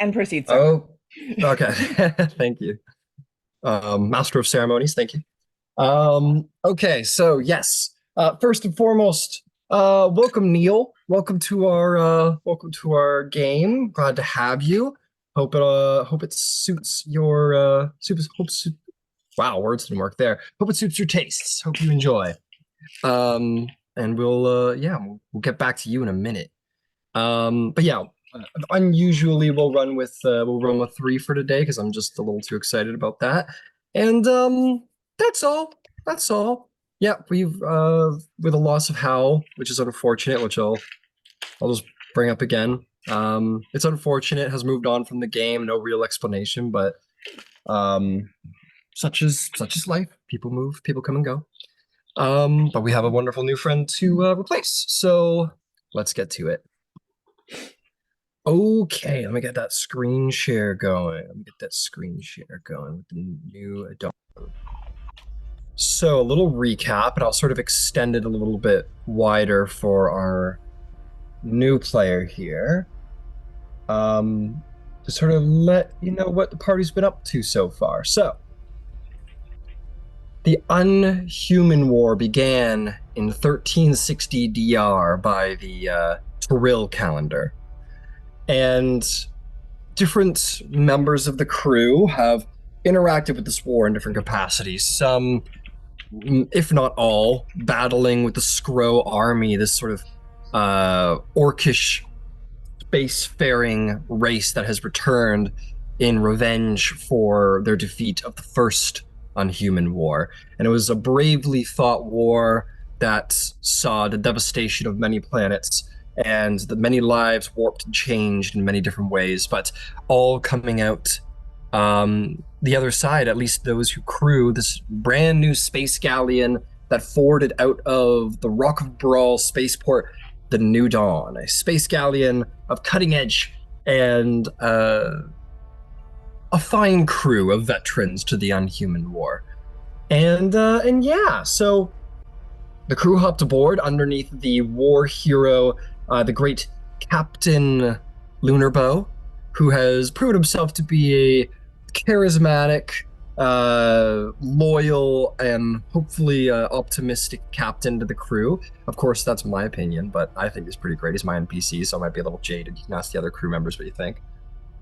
And proceed, sir. Oh, okay. Thank you. Master of ceremonies, thank you. Okay, so yes. First and foremost, welcome Neil. Welcome to our game. Glad to have you. Hope it suits your wow, words didn't work there. Hope it suits your tastes. Hope you enjoy. And we'll get back to you in a minute. But yeah, unusually we'll run with three for today because I'm just a little too excited about that. And that's all. That's all. Yeah, we've with the loss of Hal, which is unfortunate, which I'll just bring up again. It's unfortunate, has moved on from the game, no real explanation, but um such is life. People move, people come and go. But we have a wonderful new friend to replace. So let's get to it. Okay, let me get that screen share going. Let me get that screen share going with the new adult. So a little recap, and I'll sort of extend it a little bit wider for our new player here. To sort of let you know what the party's been up to so far. So, the Unhuman War began in 1360 DR by the Toril calendar. And different members of the crew have interacted with this war in different capacities. Some, if not all, battling with the Skrull army, this sort of orcish spacefaring race that has returned in revenge for their defeat of the first Unhuman War. And it was a bravely fought war that saw the devastation of many planets and the many lives warped and changed in many different ways, but all coming out the other side, at least those who crew this brand new space galleon that forwarded out of the Rock of Brawl spaceport, the New Dawn, a space galleon of cutting edge and a fine crew of veterans to the Unhuman War. And yeah, so the crew hopped aboard underneath the war hero, the great Captain Lunarbow, who has proven himself to be a charismatic, loyal, and hopefully optimistic captain to the crew. Of course, that's my opinion, but I think he's pretty great. He's my NPC, so I might be a little jaded. You can ask the other crew members what you think.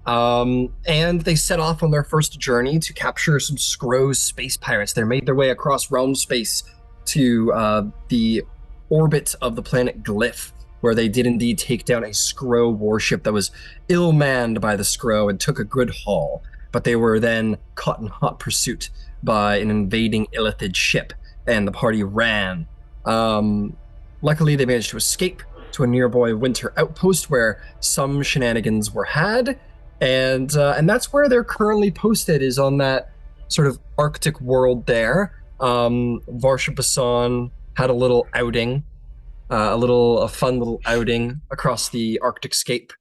And they set off on their first journey to capture some Skrull space pirates. They made their way across realm space to the orbit of the planet Glyph, where they did indeed take down a Skrull warship that was ill-manned by the Skrull and took a good haul. But they were then caught in hot pursuit by an invading Illithid ship, and the party ran. Luckily, they managed to escape to a nearby winter outpost where some shenanigans were had, and that's where they're currently posted, is on that sort of Arctic world there. Varsh and Bisan had a little outing, a fun little outing across the Arctic scape,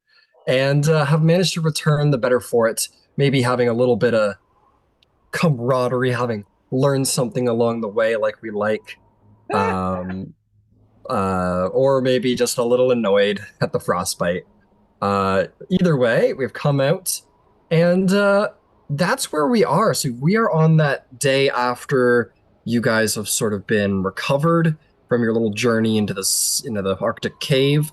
and have managed to return the better for it. Maybe having a little bit of camaraderie, having learned something along the way, like we like, or maybe just a little annoyed at the frostbite. Either way, we've come out, and that's where we are. So we are on that day after you guys have sort of been recovered from your little journey into the Arctic cave.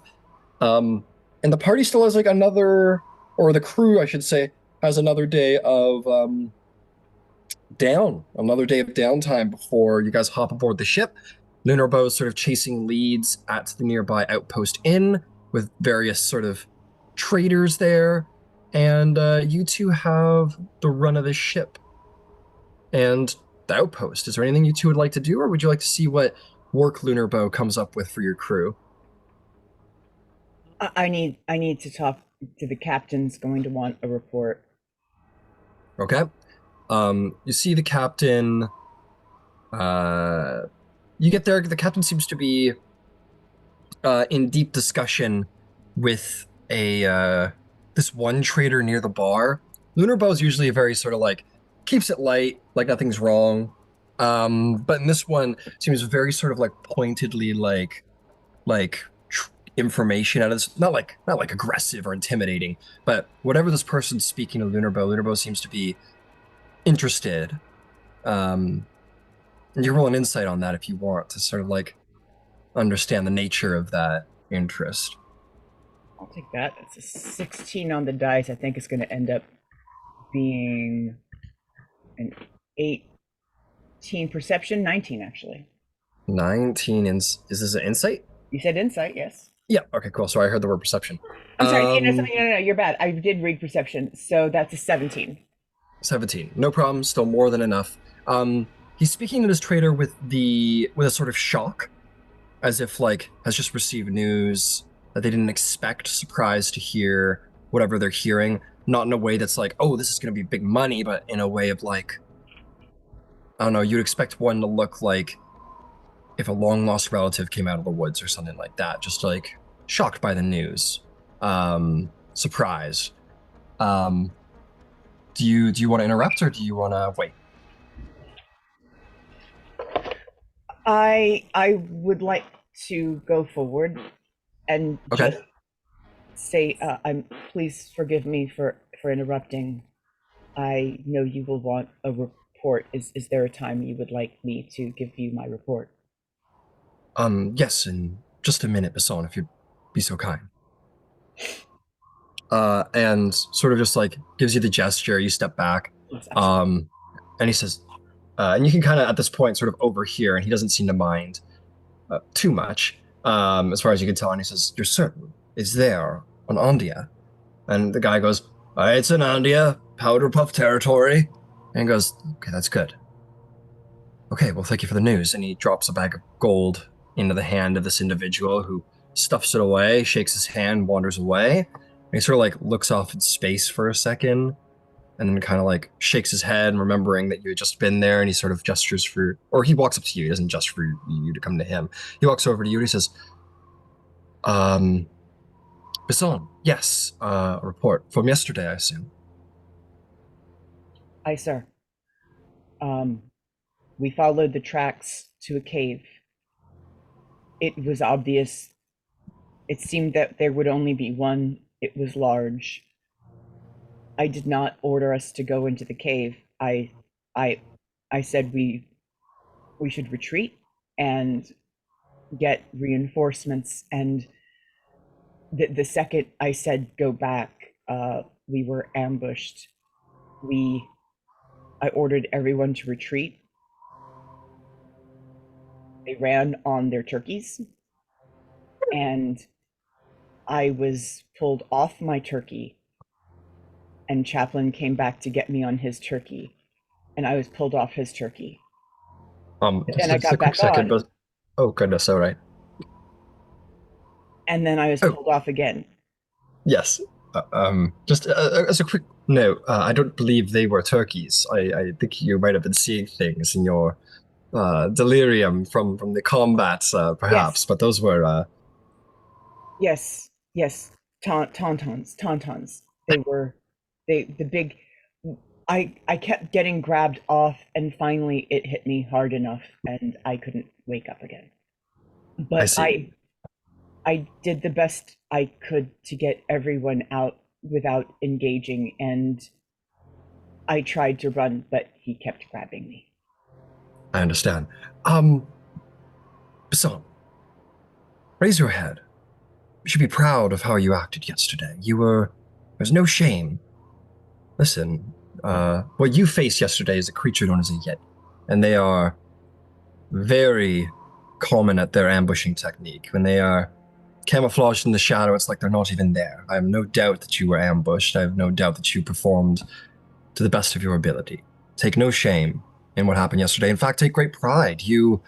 And the party still has like another, or the crew, I should say, has another day of another day of downtime before you guys hop aboard the ship. Lunarbow is sort of chasing leads at the nearby outpost inn with various sort of traders there, and you two have the run of the ship and the outpost. Is there anything you two would like to do, or would you like to see what work Lunarbow comes up with for your crew? I need to talk to the captain's going to want a report. Okay. You see the captain. You get there. The captain seems to be in deep discussion with a this one trader near the bar. Lunarbow is usually a very sort of like keeps it light, like nothing's wrong. But in this one, seems very sort of like pointedly like information out of this. Not like aggressive or intimidating, but whatever this person's speaking to Lunarbo seems to be interested. And you roll an insight on that if you want to sort of like understand the nature of that interest. I'll take that. It's a 16 on the dice. I think it's going to end up being an 18 perception, 19 actually. 19 is this an insight? You said insight, yes. Yeah. Okay, cool. So I heard the word perception. I'm sorry. No, you're bad. I did read perception, so that's a 17. 17. No problem. Still more than enough. He's speaking to this trader with a sort of shock, as if like has just received news that they didn't expect, surprised to hear whatever they're hearing. Not in a way that's like, oh, this is going to be big money, but in a way of like, I don't know, you'd expect one to look like if a long lost relative came out of the woods or something like that, just like shocked by the news, surprised. Um, do you want to interrupt or do you want to wait? I would like to go forward and Okay. just say, I'm please forgive me for interrupting. I know you will want a report. Is there a time you would like me to give you my report? Yes, in just a minute, Basson, if you'd be so kind. And sort of just like gives you the gesture. You step back, Yes, absolutely. and he says, and you can kind of at this point sort of overhear, and he doesn't seem to mind too much, as far as you can tell. And he says, "You're certain? Is there an Andia?" And the guy goes, "It's an Andia, Powder Puff territory." And he goes, "Okay, that's good. Okay, well, thank you for the news." And he drops a bag of gold into the hand of this individual who stuffs it away, shakes his hand, wanders away. And he sort of like looks off in space for a second and then kind of like shakes his head, remembering that you had just been there. And he sort of gestures for, or he walks up to you. He doesn't gesture for you to come to him. He walks over to you and he says, Bisan, yes, a report from yesterday, I assume. Aye, sir. Um, we followed the tracks to a cave. It was obvious. It seemed that there would only be one. It was large. I did not order us to go into the cave. I I said we should retreat and get reinforcements. And the second I said go back, we were ambushed. We I ordered everyone to retreat. They ran on their turkeys, and I was pulled off my turkey, and Chaplin came back to get me on his turkey, and I was pulled off his turkey. But then I Just a got quick back second, on, but oh goodness, all right. and then I was Oh, pulled off again. yes. Just as a quick note, I don't believe they were turkeys. I think you might have been seeing things in your delirium from the combat, perhaps. Yes, But those were yes, tauntauns. They were the big. I kept getting grabbed off, and finally it hit me hard enough, and I couldn't wake up again. I But see. I did the best I could to get everyone out without engaging, and I tried to run, but he kept grabbing me. I understand. Um, so raise your head. You should be proud of how you acted yesterday. There's no shame. Listen, what you faced yesterday is a creature known as a Yeti, and they are very common at their ambushing technique. When they are camouflaged in the shadow, it's like they're not even there. I have no doubt that you were ambushed. I have no doubt that you performed to the best of your ability. Take no shame in what happened yesterday. In fact, take great pride. You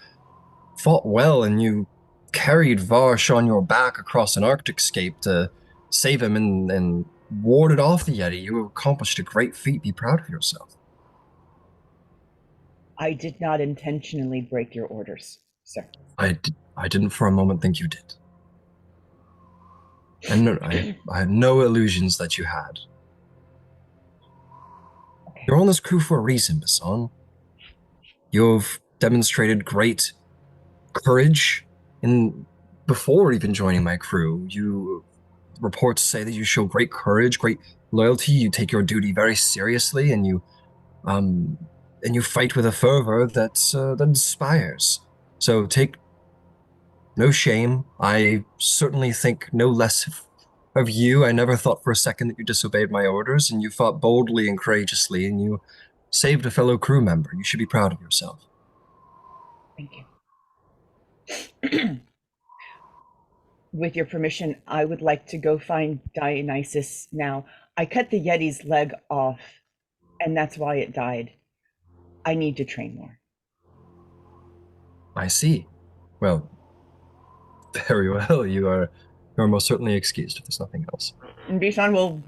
fought well and you carried Varsh on your back across an Arctic scape to save him and warded off the Yeti. You accomplished a great feat. Be proud of yourself. I did not intentionally break your orders, sir. I didn't for a moment think you did. And no, I had no illusions that you had. Okay. You're on this crew for a reason, Basson. You've demonstrated great courage in before even joining my crew. You reports say that you show great courage, great loyalty. You take your duty very seriously, um and you fight with a fervor that inspires. So take no shame. I certainly think no less of you. I never thought for a second that you disobeyed my orders, and you fought boldly and courageously, and you saved a fellow crew member. You should be proud of yourself. Thank you. With your permission, I would like to go find Dionysus now. I cut the Yeti's leg off, and that's why it died. I need to train more. I see. Well, very well. You are most certainly excused if there's nothing else. And Bisan will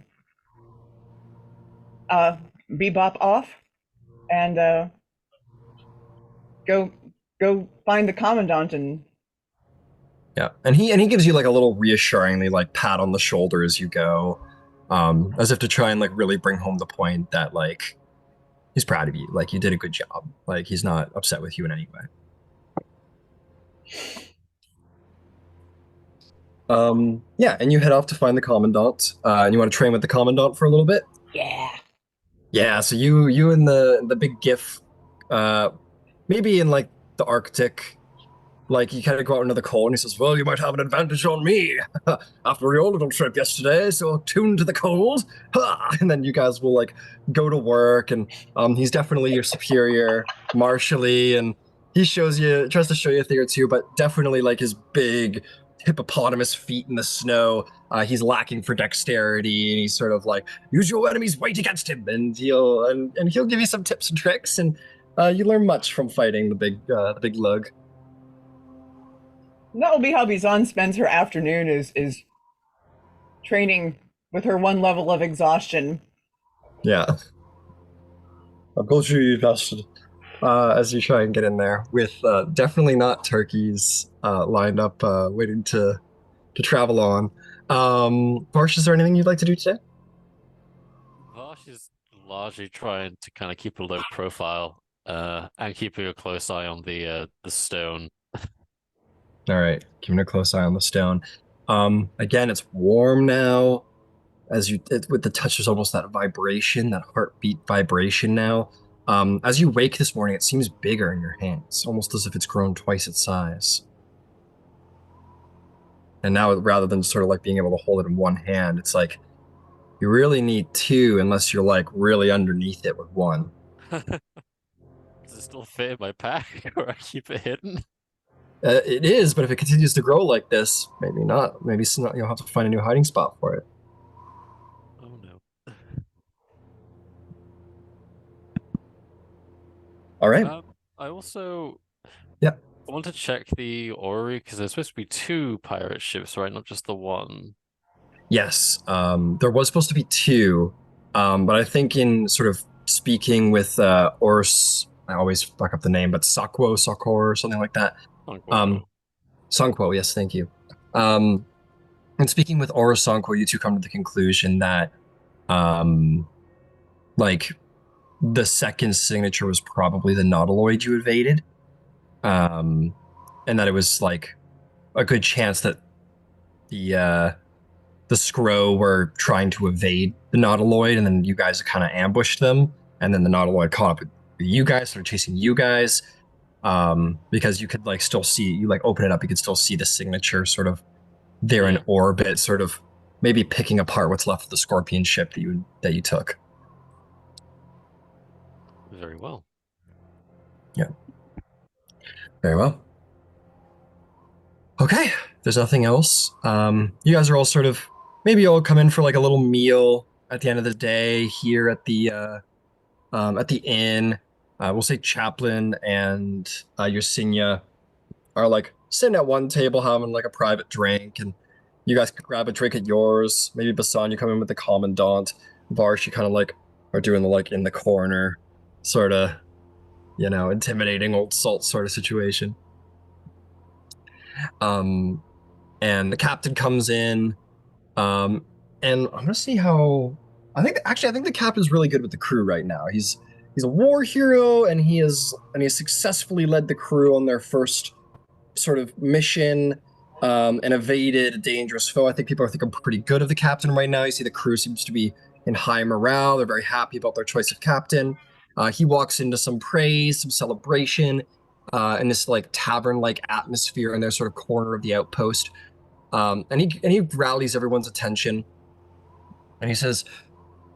bebop off and go find the commandant and Yeah, and he gives you like a little reassuringly like pat on the shoulder as you go, as if to try and like really bring home the point that like he's proud of you, like you did a good job, like he's not upset with you in any way. Yeah, and you head off to find the commandant, and you want to train with the commandant for a little bit. yeah. Yeah, so you and the big GIF, uh, maybe in like the Arctic. Like, you kind of go out into the cold, and he says, well, you might have an advantage on me after your little trip yesterday, so tune to the cold. And then you guys will, like, go to work, and he's definitely your superior, martially, and he tries to show you a thing or two, but definitely, like, his big hippopotamus feet in the snow, he's lacking for dexterity, and he's sort of like, use your enemy's weight against him, and he'll give you some tips and tricks, and you learn much from fighting the big lug. That will be how Bisan spends her afternoon is training with her one level of exhaustion. Yeah. I'll go through you, bastard. As you try and get in there, with definitely not turkeys lined up, waiting to travel on. Varsh, is there anything you'd like to do today? Varsh is largely trying to kind of keep a low profile, and keeping a close eye on the stone. All right, keeping a close eye on the stone. Again, it's warm now. With the touch, there's almost that vibration, that heartbeat vibration now. As you wake this morning, it seems bigger in your hands, almost as if it's grown twice its size. And now, rather than sort of like being able to hold it in one hand, it's like you really need two, unless you're like really underneath it with one. Does it still fit in my pack, or I keep it hidden? It is, but if it continues to grow like this, maybe not. Maybe it's not, you'll have to find a new hiding spot for it. Oh no. All right. I also Yeah. I want to check the orrery because there's supposed to be two pirate ships, right? Not just the one. Yes. There was supposed to be two, but I think in sort of speaking with Ors, I always fuck up the name, but Sakor, or something like that. Songquo, yes, thank you. And speaking with Ors Songquo, you two come to the conclusion that, like, the second signature was probably the nautiloid you evaded, and that it was like a good chance that the Skrull were trying to evade the nautiloid, and then you guys kind of ambushed them, and then the nautiloid caught up with you guys, started chasing you guys, because you could like still see, you like open it up, you could still see the signature sort of there in orbit, sort of maybe picking apart what's left of the Scorpion ship that you took. Very well. Yeah. Very well. Okay, if there's nothing else. You guys are all sort of maybe all come in for like a little meal at the end of the day here at the inn. We'll say Chaplin and Yersinia are like sitting at one table having like a private drink, and you guys could grab a drink at yours. Maybe Basan, you come in with the commandant. Varsh, you kind of like are doing the like in the corner, sort of, intimidating old salt sort of situation. And the captain comes in, and I'm gonna see how. I think the captain's really good with the crew right now. He's a war hero, and he has successfully led the crew on their first sort of mission. and evaded a dangerous foe. I think people are thinking pretty good of the captain right now. You see the crew seems to be in high morale. They're very happy about their choice of captain. He walks into some praise, some celebration, in this like tavern-like atmosphere in their sort of corner of the outpost. And he rallies everyone's attention, and he says,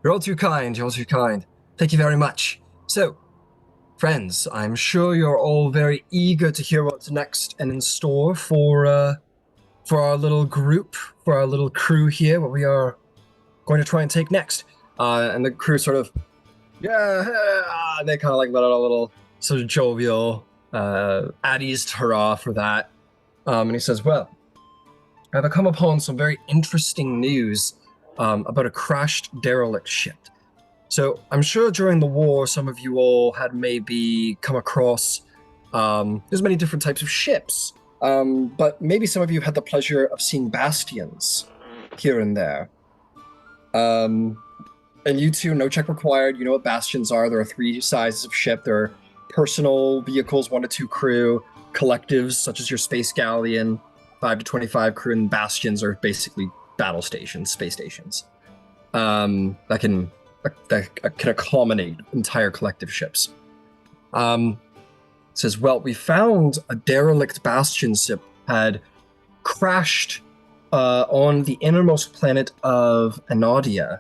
"You're all too kind. You're all too kind. Thank you very much. So, friends, I'm sure you're all very eager to hear what's next and in store for our little group, for our little crew here, what we are going to try and take next." And the crew sort of, yeah, and they kind of like let out a little sort of jovial, addies hurrah for that. And he says, "Well, I've come upon some very interesting news about a crashed derelict ship. So I'm sure during the war, some of you all had maybe come across, there's many different types of ships, but maybe some of you had the pleasure of seeing bastions here and there. And you two, no check required. You know what bastions are. There are 3 sizes of ship. There are personal vehicles, 1 to 2 crew, collectives such as your space galleon, 5 to 25 crew, and bastions are basically battle stations, space stations. That can accommodate entire collective ships. It says, well, we found a derelict bastion ship had crashed on the innermost planet of Anadia,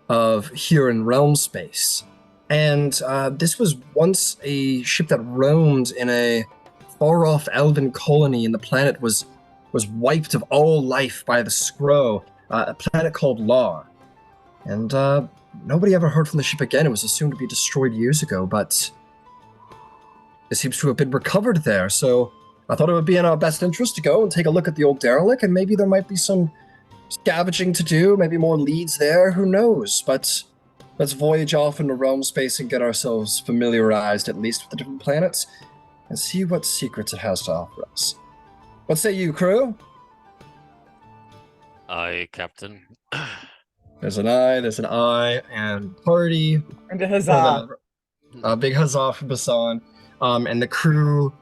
of here in realm space. And this was once a ship that roamed in a far-off elven colony, and the planet was wiped of all life by the Skrull, a planet called Lar. And nobody ever heard from the ship again. It was assumed to be destroyed years ago, but it seems to have been recovered there. So I thought it would be in our best interest to go and take a look at the old derelict, and maybe there might be some scavenging to do, maybe more leads there, who knows? But let's voyage off into realm space and get ourselves familiarized at least with the different planets and see what secrets it has to offer us. What say you, crew? Aye, Captain. There's an I, and party. And a huzzah. A big huzzah for Bisan. And the crew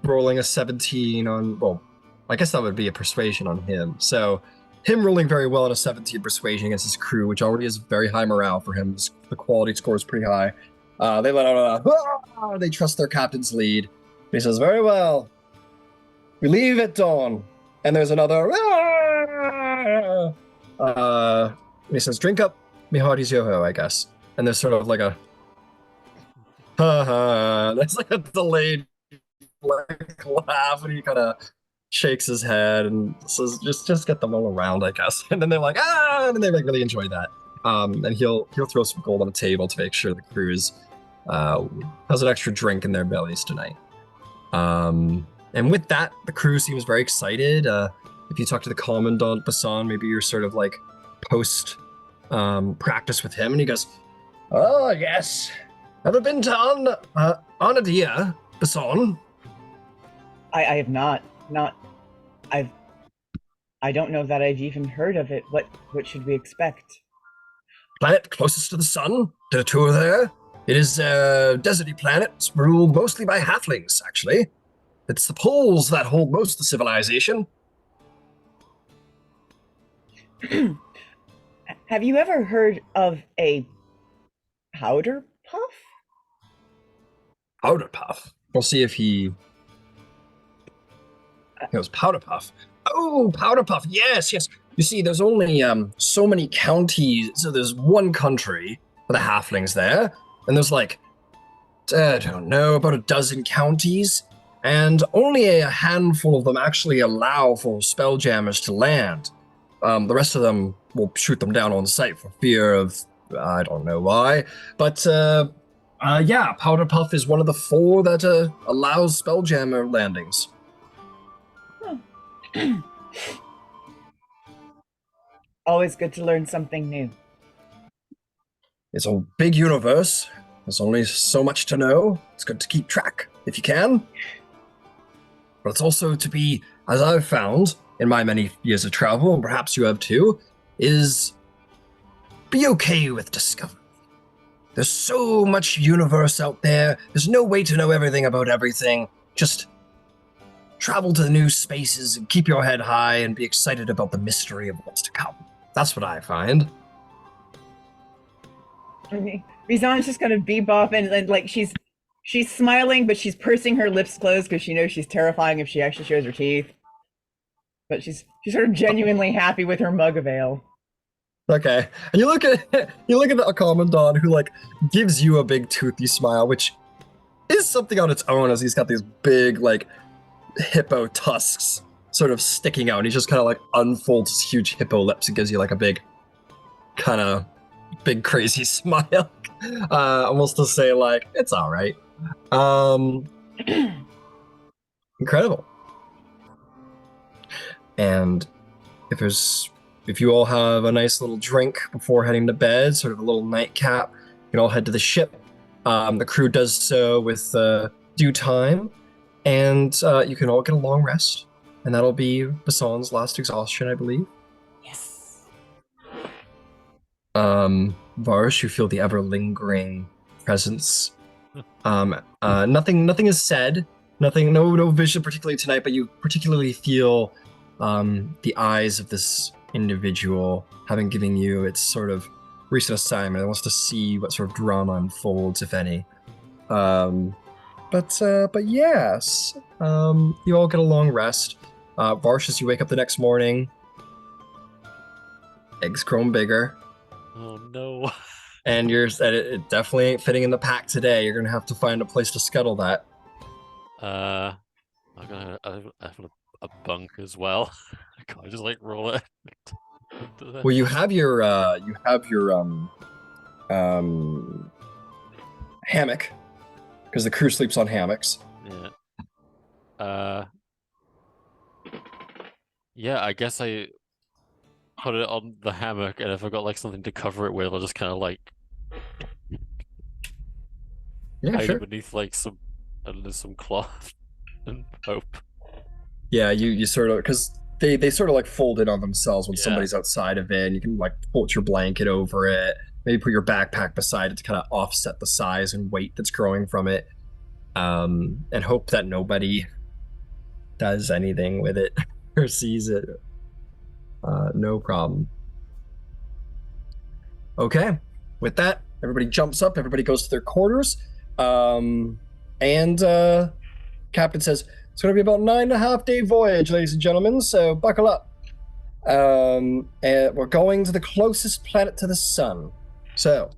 rolling a 17 on, well, I guess that would be a persuasion on him. So him rolling very well on a 17 persuasion against his crew, which already is very high morale for him. The quality score is pretty high. They let out a, they trust their captain's lead. He says, very well. We leave at dawn. And there's another, and he says, drink up, me hearties yo-ho, I guess. And there's sort of like a, there's like a delayed like laugh, and he kind of shakes his head and says, just get them all around, I guess. And then they're like, and then they like really enjoy that. And he'll throw some gold on the table to make sure the crew has an extra drink in their bellies tonight. And with that, the crew seems very excited. If you talk to the Commandant Bisan, maybe you're sort of like post practice with him, and he goes, oh, yes. Ever been to Anadia, Bisan? I have not. I don't know that I've even heard of it. What should we expect? Planet closest to the sun. Did a tour there. It is a deserty planet. It's ruled mostly by halflings, actually. It's the poles that hold most of the civilization. Have you ever heard of a powder puff? Powder puff? We'll see if he goes powder puff. Oh, powder puff. Yes. You see, there's only so many counties. So there's one country for the halflings there, and there's like, I don't know, about a dozen counties, and only a handful of them actually allow for spelljammers to land. The rest of them will shoot them down on sight for fear of, I don't know why, but yeah, powder puff is one of the 4 that allows spelljammer landings. Always good to learn something new. It's a big universe. There's only so much to know. It's good to keep track, if you can. But it's also to be, as I've found in my many years of travel, and perhaps you have too, is be okay with discovery. There's so much universe out there. There's no way to know everything about everything. Just travel to the new spaces and keep your head high and be excited about the mystery of what's to come. That's what I find. I mean, Rizan's just kind of bebop and like she's smiling, but she's pursing her lips closed because she knows she's terrifying if she actually shows her teeth. But she's sort of genuinely happy with her mug of ale. Okay, and you look at the commandant who like gives you a big toothy smile, which is something on its own, as he's got these big like hippo tusks sort of sticking out, and he just kind of like unfolds his huge hippo lips and gives you like a big kind of big crazy smile, almost to say like it's all right. Incredible. And if you all have a nice little drink before heading to bed, sort of a little nightcap, you can all head to the ship. The crew does so with due time, and you can all get a long rest, and that'll be Bisan's last exhaustion, I believe. Yes. Varsh, you feel the ever-lingering presence. Nothing is said, no vision particularly tonight, but you particularly feel the eyes of this individual having given you its sort of recent assignment. It wants to see what sort of drama unfolds, if any. But yes, you all get a long rest. Varsh, as you wake up the next morning, eggs grown bigger. Oh no. And it definitely ain't fitting in the pack today. You're gonna have to find a place to scuttle that. I have a bunk as well. I can't just like roll it. Well, you have your hammock, because the crew sleeps on hammocks. Yeah. Yeah, I guess I put it on the hammock, and if I got like something to cover it with, I'll just kind of like hide sure. it beneath like some cloth and hope. Yeah, you sort of, because they sort of like fold in on themselves when somebody's outside of it, and you can like put your blanket over it, maybe put your backpack beside it to kind of offset the size and weight that's growing from it, and hope that nobody does anything with it or sees it. No problem. Okay, with that, everybody jumps up, everybody goes to their quarters, and Captain says, it's going to be about 9.5 day voyage, ladies and gentlemen, so buckle up. And we're going to the closest planet to the sun. So,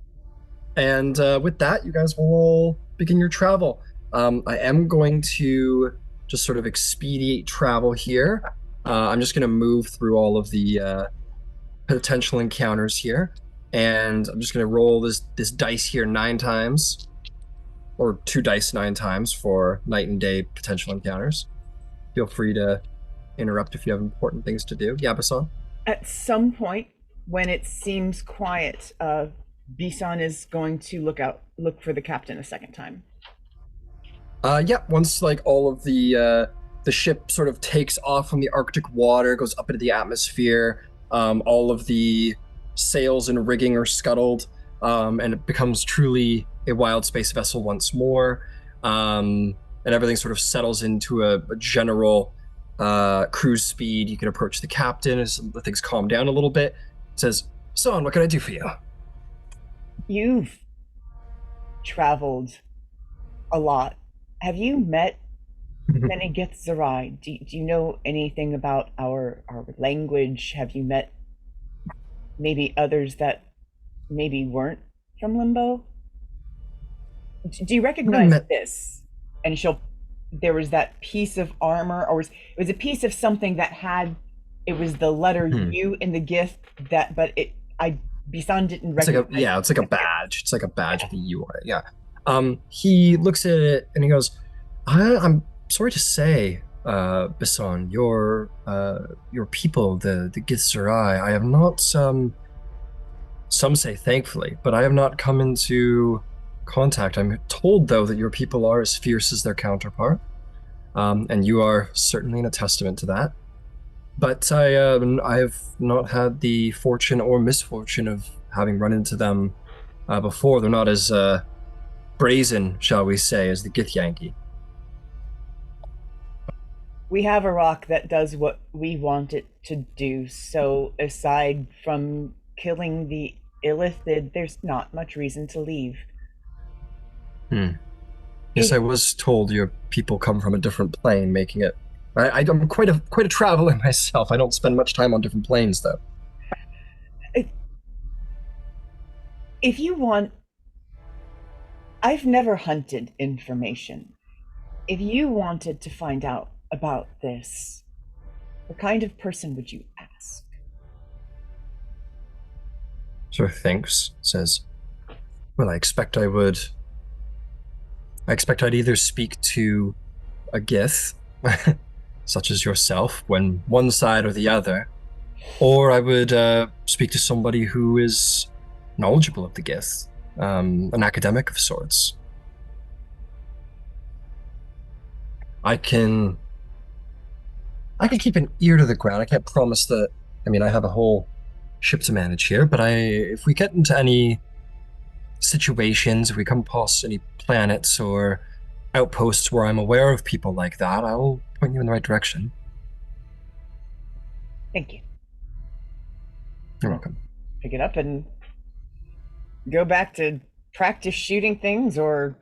and with that, you guys will all begin your travel. I am going to just sort of expedite travel here. I'm just going to move through all of the potential encounters here, and I'm just going to roll this dice here 9 times. Or 2 dice 9 times for night and day potential encounters. Feel free to interrupt if you have important things to do. Yeah, Bisan? At some point, when it seems quiet, Bisan is going to look for the captain a second time. Yeah, once like all of the ship sort of takes off from the Arctic water, goes up into the atmosphere, all of the sails and rigging are scuttled, and it becomes truly a wild space vessel once more, and everything sort of settles into a general cruise speed. You can approach the captain as things calm down a little bit. It says, "Son, what can I do for you?" You've traveled a lot. Have you met many Githzerai? Do you know anything about our language? Have you met maybe others that maybe weren't from Limbo? Do you recognize this? And there was that piece of armor, or it was a piece of something that had, it was the letter U in the gift that, but Bisan didn't recognize. It's like a badge. It's like a badge with a U on it. Yeah. He looks at it and he goes, I'm sorry to say, Bisan, your people, the Githzerai, I have not, some say thankfully, but I have not come into contact. I'm told, though, that your people are as fierce as their counterpart, and you are certainly a testament to that. But I have not had the fortune or misfortune of having run into them before. They're not as brazen, shall we say, as the Githyanki. we have a rock that does what we want it to do. So aside from killing the illithid, there's not much reason to leave. Yes, If I was told your people come from a different plane, making it. I'm quite a traveler myself. I don't spend much time on different planes, though. if you want, I've never hunted information. If you wanted to find out about this, what kind of person would you ask? Sort of thinks, says, "Well, I expect I'd either speak to a Gith, such as yourself, when one side or the other, or I would speak to somebody who is knowledgeable of the Gith, an academic of sorts. I can keep an ear to the ground. I can't promise that. I mean, I have a whole ship to manage here, but if we get into any situations, if we come across any planets or outposts where I'm aware of people like that, I'll point you in the right direction." Thank you. You're welcome. Pick it up and go back to practice shooting things or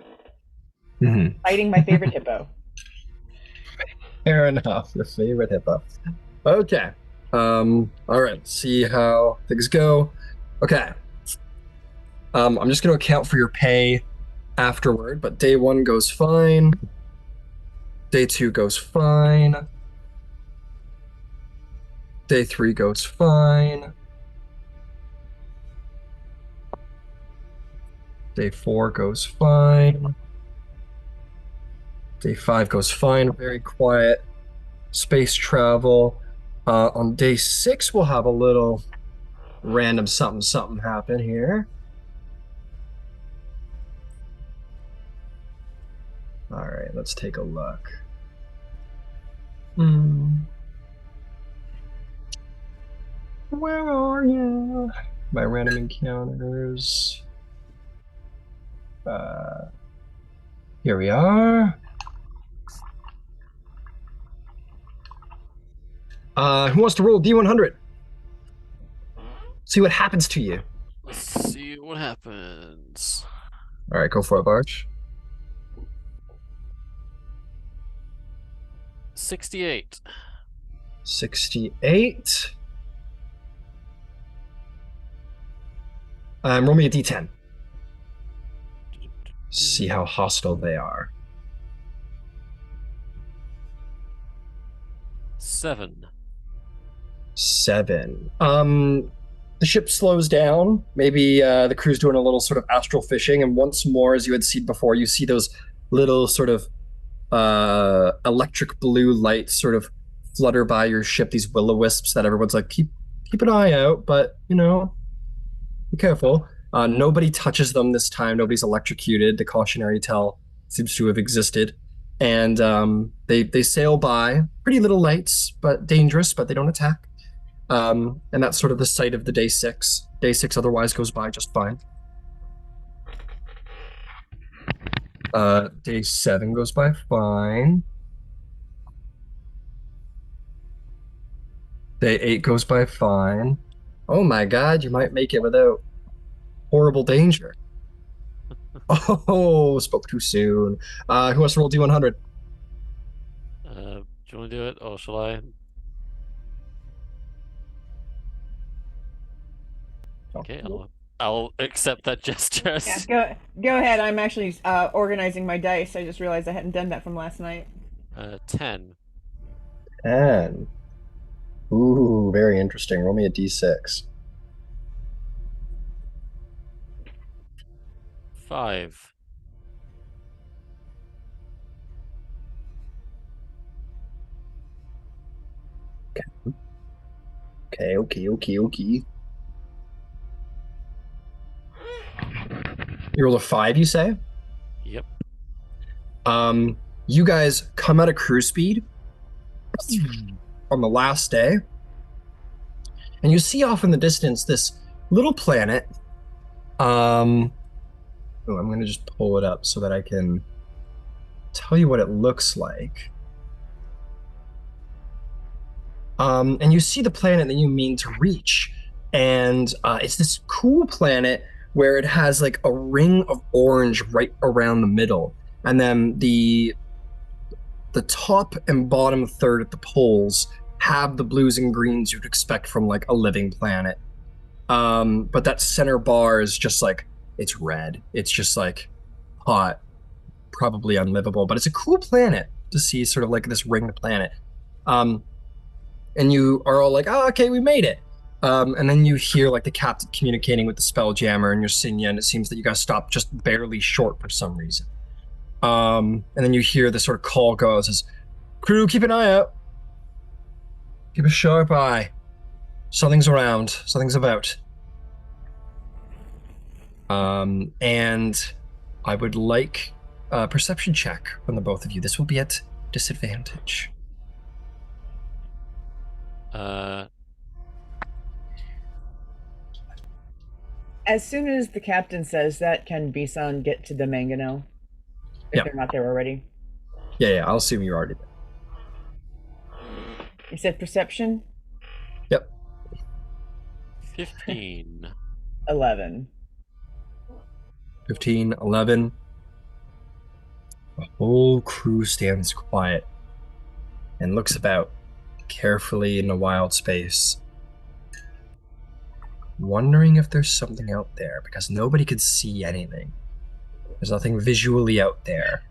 fighting my favorite hippo. Fair enough. Your favorite hippo. Okay. All right. See how things go. Okay. I'm just going to account for your pay afterward, but day 1 goes fine. Day 2 goes fine. Day 3 goes fine. Day 4 goes fine. Day 5 goes fine. Very quiet. Space travel. On day 6, we'll have a little random something happen here. All right, let's take a look. Where are you? My random encounters. Here we are. Who wants to roll D100? See what happens to you. Let's see what happens. All right, go for it, Varsh. 68. 68. Roll me a D10. See how hostile they are. 7. 7. The ship slows down. Maybe the crew's doing a little sort of astral fishing, and once more, as you had seen before, you see those little sort of electric blue lights sort of flutter by your ship. These will-o-wisps that everyone's like, keep an eye out, but be careful. Nobody touches them this time. Nobody's electrocuted. The cautionary tell seems to have existed, and they sail by. Pretty little lights, but dangerous. But they don't attack. And that's sort of the sight of the day 6. Day 6 otherwise goes by just fine. Day 7 goes by fine. Day 8 goes by fine. Oh my god, you might make it without horrible danger. Oh, spoke too soon. Who wants to roll D100? Do you want to do it, or shall I? Okay, I'll accept that gesture. Yeah, go ahead. I'm actually organizing my dice. I just realized I hadn't done that from last night. 10. 10. Ooh, very interesting. Roll me a D6. 5. Okay. You rolled a 5, you say? Yep. You guys come at a cruise speed on the last day, and you see off in the distance this little planet. I'm going to just pull it up so that I can tell you what it looks like. And you see the planet that you mean to reach. And it's this cool planet where it has like a ring of orange right around the middle. And then the top and bottom third at the poles have the blues and greens you'd expect from like a living planet. But that center bar is just like, it's red. It's just like hot, probably unlivable, but it's a cool planet to see, sort of like this ringed planet. And you are all like, oh, okay, we made it. And then you hear like the captain communicating with the Spelljammer and your Sinya, and it seems that you guys stopped just barely short for some reason. And then you hear the sort of call go, it says, crew, keep an eye out. Keep a sharp eye. Something's around. Something's about. And I would like a perception check from the both of you. This will be at disadvantage. As soon as the captain says that, can Bisan get to the mangonel? If Yep. they're not there already. Yeah, I'll assume you're already there. You said perception? Yep. 15. 11. 15, 11. The whole crew stands quiet and looks about carefully in the wild space, wondering if there's something out there, because nobody could see anything. There's nothing visually out there.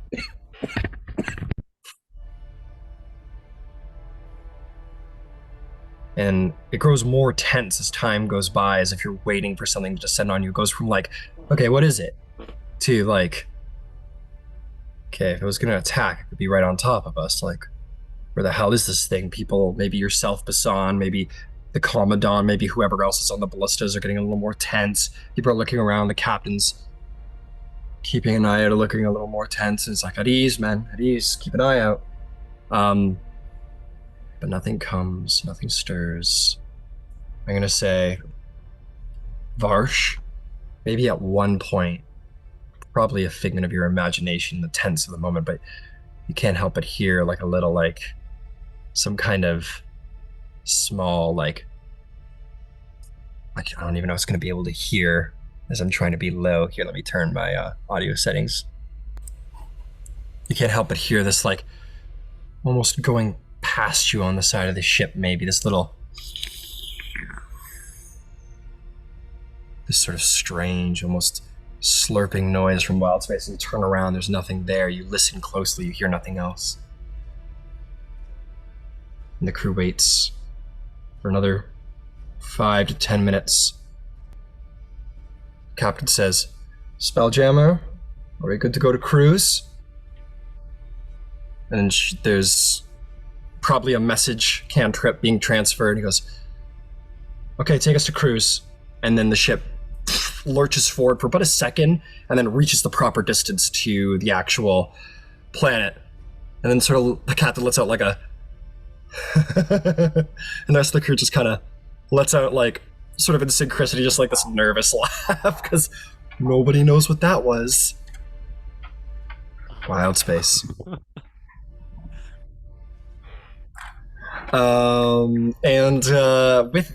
And it grows more tense as time goes by, as if you're waiting for something to descend on you. It goes from like, okay, what is it? To like, okay, if it was gonna attack, it could be right on top of us. Like, where the hell is this thing? People, maybe yourself, Bisan, maybe the Commandant, maybe whoever else is on the ballistas are getting a little more tense. People are looking around, the captain's keeping an eye out, looking a little more tense. And it's like, at ease, man, at ease, keep an eye out. But nothing comes, nothing stirs. I'm gonna say, Varsh, maybe at one point, probably a figment of your imagination, the tense of the moment, but you can't help but hear like a little, like, some kind of small, like I don't even know if it's gonna be able to hear as I'm trying to be low. Here, let me turn my audio settings. You can't help but hear this, like, almost going past you on the side of the ship, maybe this little, this sort of strange, almost slurping noise from wild space. And you turn around, there's nothing there. You listen closely, you hear nothing else. And the crew waits for another 5 to 10 minutes. Captain says, Spelljammer, are we good to go to cruise? And there's probably a message cantrip being transferred. He goes, okay, take us to cruise. And then the ship lurches forward for about a second and then reaches the proper distance to the actual planet. And then sort of the captain lets out like a and the rest of the crew just kind of lets out, like, sort of in synchronicity, just like this nervous laugh, because nobody knows what that was. Wild space. With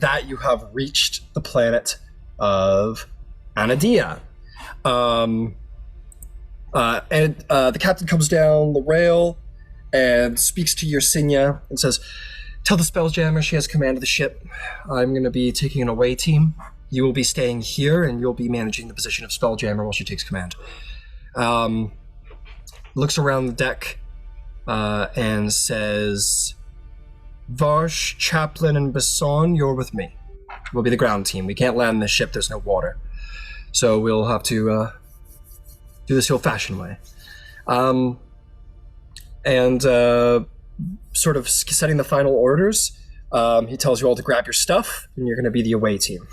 that, you have reached the planet of Anadia. The captain comes down the rail and speaks to Yersinia and says, tell the Spelljammer she has command of the ship. I'm going to be taking an away team. You will be staying here, and you'll be managing the position of Spelljammer while she takes command. Looks around the deck and says, Varsh, Chaplin, and Bisan, you're with me. We'll be the ground team. We can't land the ship, there's no water. So we'll have to do this the old-fashioned way. Sort of setting the final orders, he tells you all to grab your stuff, and you're going to be the away team.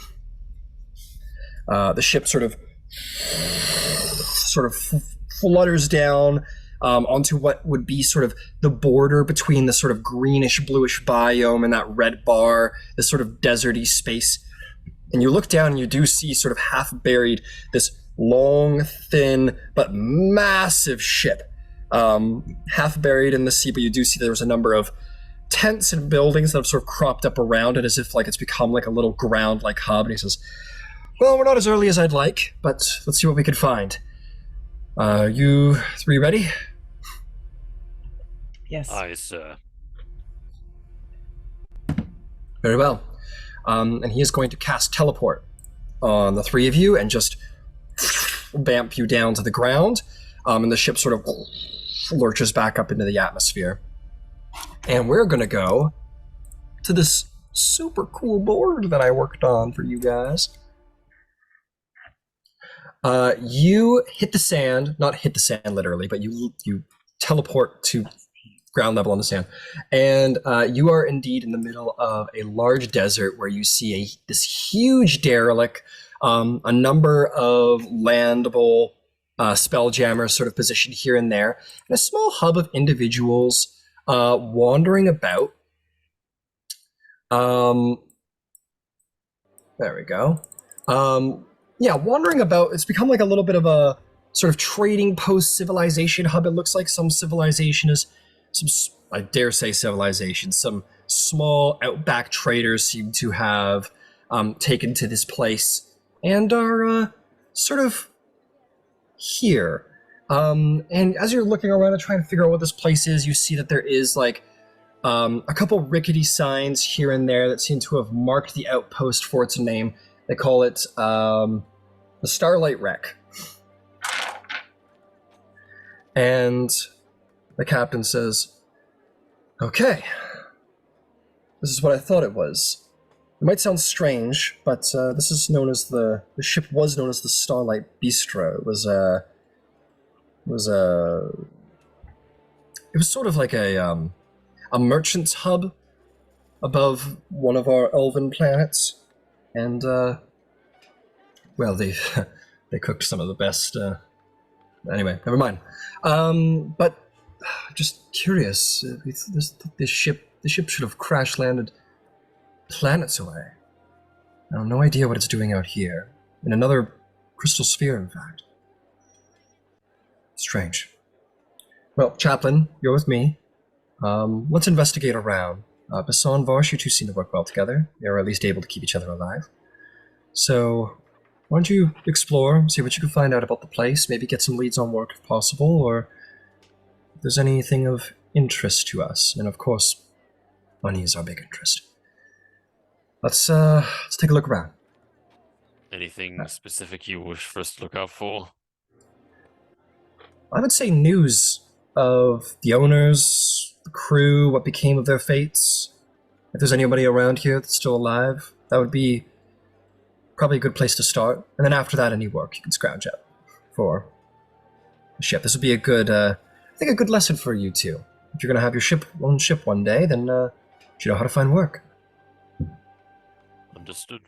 The ship sort of flutters down onto what would be sort of the border between the sort of greenish bluish biome and that red bar, this sort of deserty space. And you look down and you do see, sort of half buried, this long, thin, but massive ship. Half buried in the sea, but you do see there was a number of tents and buildings that have sort of cropped up around it as if like it's become like a little ground-like hub. And he says, well, we're not as early as I'd like, but let's see what we can find. You three ready? Yes. Aye, sir. Very well. And he is going to cast teleport on the three of you and just bamp you down to the ground. And the ship sort of lurches back up into the atmosphere. And we're going to go to this super cool board that I worked on for you guys. You hit the sand, not hit the sand literally, but you teleport to ground level on the sand. And you are indeed in the middle of a large desert where you see this huge derelict, a number of landable spelljammers sort of positioned here and there, and a small hub of individuals wandering about. There we go. Wandering about. It's become like a little bit of a sort of trading post-civilization hub. It looks like some civilization is I dare say civilization. Some small outback traders seem to have taken to this place and are sort of here. And as you're looking around and trying to figure out what this place is, you see that there is like a couple rickety signs here and there that seem to have marked the outpost for its name. They call it the Starlight Wreck. And the captain says, okay, this is what I thought it was. It might sound strange, but this is known as the ship was known as the Starlight Bistro. It was sort of like a merchant's hub above one of our elven planets. And, well, they cooked some of the best, anyway, never mind. But just curious, this ship should have crash landed planets away. I have no idea what it's doing out here. In another crystal sphere, in fact. Strange. Well, Chaplin, you're with me. Let's investigate around. Bisan and Varsh, you two seem to work well together. You're at least able to keep each other alive. So, why don't you explore, see what you can find out about the place, maybe get some leads on work if possible, or if there's anything of interest to us. And of course, money is our big interest. Let's take a look around. Anything specific you wish for us to look out for? I would say news of the owners, the crew, what became of their fates. If there's anybody around here that's still alive, that would be probably a good place to start. And then after that, any work you can scrounge up for the ship. This would be a good, I think a good lesson for you two. If you're going to have your own ship one day, then you know how to find work. Understood.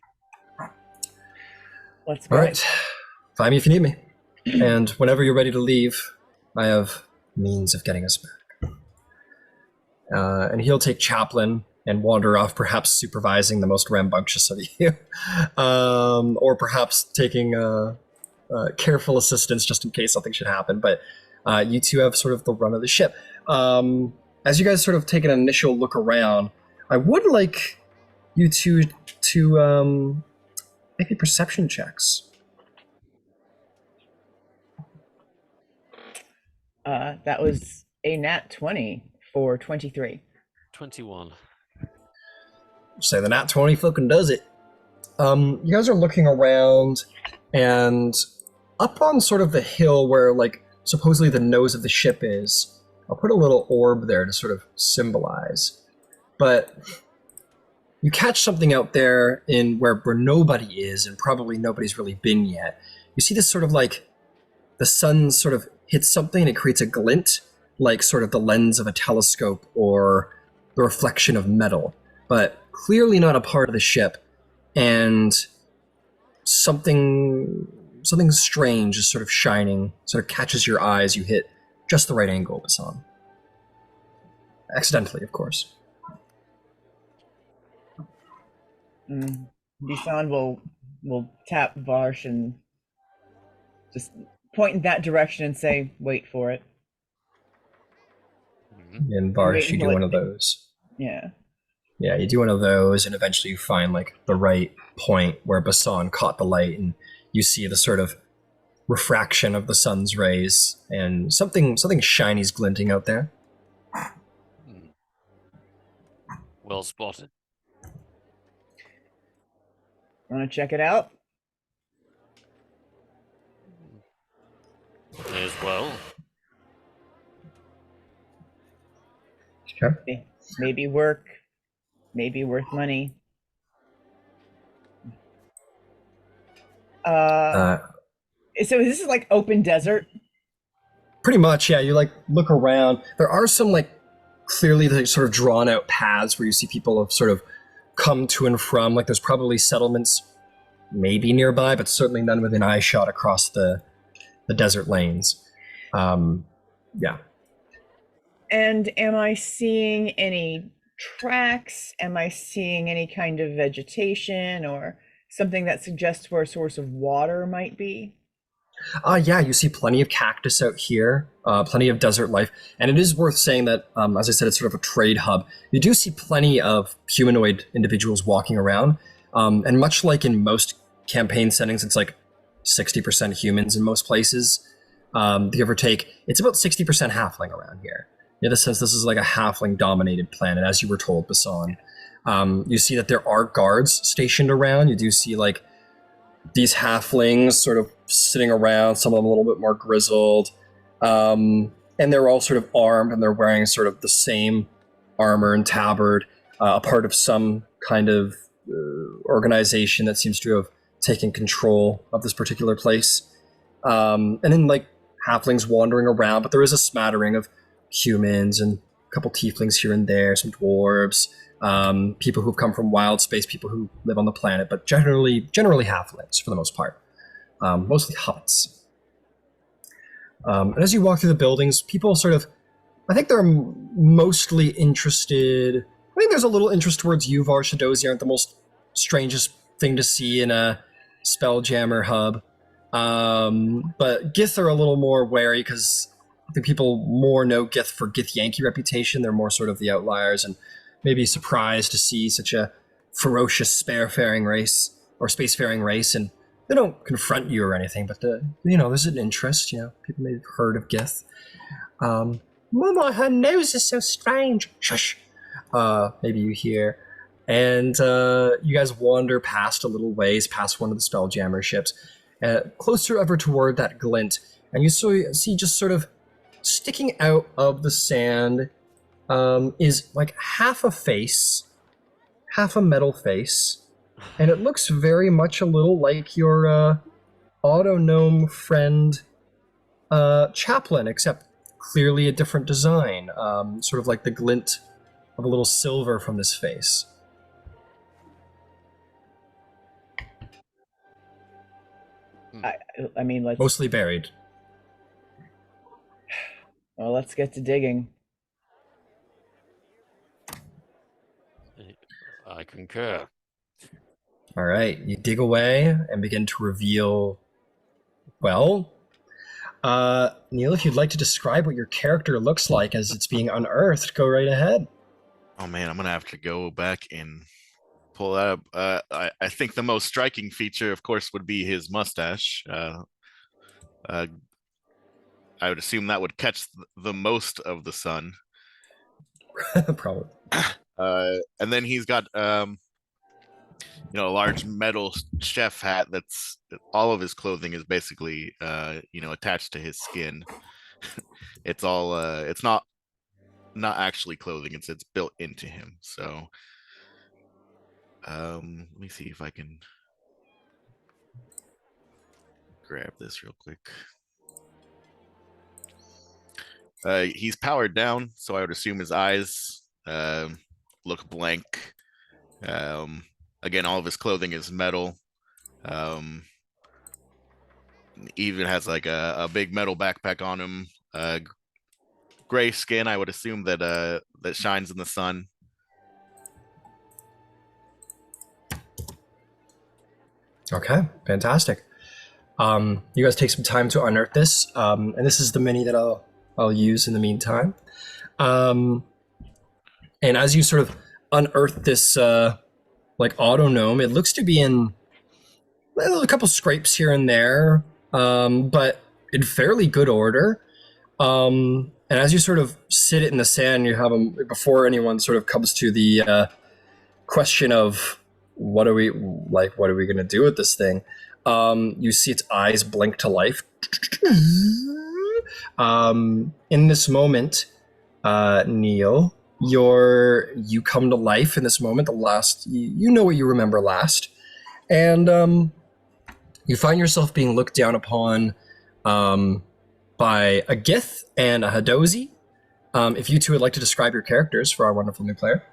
Let's go. All right. Find me if you need me. And whenever you're ready to leave, I have means of getting us back. And he'll take Chaplin and wander off, perhaps supervising the most rambunctious of you. Or perhaps taking careful assistance just in case something should happen. But you two have sort of the run of the ship. As you guys sort of take an initial look around, I would like you two to make perception checks. That was a nat 20 for 23. 21. Say the nat 20 fucking does it. You guys are looking around, and up on sort of the hill where, like, supposedly the nose of the ship is, I'll put a little orb there to sort of symbolize. But you catch something out there in where nobody is, and probably nobody's really been yet. You see this sort of like, the sun sort of hits something and it creates a glint, like sort of the lens of a telescope or the reflection of metal, but clearly not a part of the ship. And something strange is sort of shining, sort of catches your eye as you hit just the right angle, Bisan. Accidentally, of course. Bisan will tap Varsh and just point in that direction and say, wait for it. And Varsh, you do one of those. Yeah. Yeah, you do one of those, and eventually you find like the right point where Basan caught the light, and you see the sort of refraction of the sun's rays, and something shiny is glinting out there. Hmm. Well spotted. Want to check it out? May as well. Okay. Maybe work, maybe worth money. Uh, Uh, so this is like open desert. Pretty much, yeah. You like look around. There are some like clearly like, sort of drawn out paths where you see people have sort of come to and from. Like there's probably settlements maybe nearby, but certainly none within eye shot across the desert lanes. Yeah. And am I seeing any tracks? Am I seeing any kind of vegetation or something that suggests where a source of water might be? Yeah, you see plenty of cactus out here, plenty of desert life. And it is worth saying that, as I said, it's sort of a trade hub. You do see plenty of humanoid individuals walking around. And much like in most campaign settings, it's like 60% humans in most places, give or take. It's about 60% halfling around here. You have the sense this is like a halfling dominated planet, as you were told, Basan. You see that there are guards stationed around. You do see like these halflings sort of sitting around, some of them a little bit more grizzled. And they're all sort of armed and they're wearing sort of the same armor and tabard, a part of some kind of organization that seems to have taken control of this particular place. And then, like, halflings wandering around, but there is a smattering of humans and a couple tieflings here and there, some dwarves, people who've come from wild space, people who live on the planet, but generally halflings for the most part, mostly hobbits. And as you walk through the buildings, people sort of, I think they're mostly interested. I think there's a little interest towards you, Varsh. Dozy aren't the most strangest thing to see in a Spelljammer hub. But Gith are a little more wary because I think people more know Gith for Gith Yankee reputation. They're more sort of the outliers and maybe surprised to see such a ferocious spacefaring race or spacefaring race. And they don't confront you or anything, but there's an interest. People may have heard of Gith. Mama, her nose is so strange. Shush. Maybe you hear. And you guys wander past a little ways, past one of the Spelljammer ships, closer ever toward that glint. And you see just sort of sticking out of the sand is like half a face, half a metal face. And it looks very much a little like your autognome friend Chaplin, except clearly a different design, sort of like the glint of a little silver from this face. I mean, Mostly buried. Well, let's get to digging. I concur. All right, you dig away and begin to reveal. Well, Neil, if you'd like to describe what your character looks like as it's being unearthed, go right ahead. Oh man, I'm gonna have to go back and pull that up. I think the most striking feature, of course, would be his mustache. I would assume that would catch the most of the sun. Probably. And then he's got a large metal chef hat that's all of his clothing is basically attached to his skin. It's all it's not actually clothing, it's built into him. So let me see if I can grab this real quick. He's powered down, so I would assume his eyes look blank. Again, all of his clothing is metal. Even has like a big metal backpack on him. Gray skin, I would assume that shines in the sun. Okay, fantastic. You guys take some time to unearth this, and this is the mini that I'll use in the meantime. And as you sort of unearth this like autognome, it looks to be in a couple scrapes here and there, but in fairly good order. And as you sort of sit it in the sand, you have them before anyone sort of comes to the question of what are we going to do with this thing? You see its eyes blink to life. In this moment, Neil, you come to life in this moment. The last, you know what you remember last, and you find yourself being looked down upon by a Gith and a Hadozi. If you two would like to describe your characters for our wonderful new player.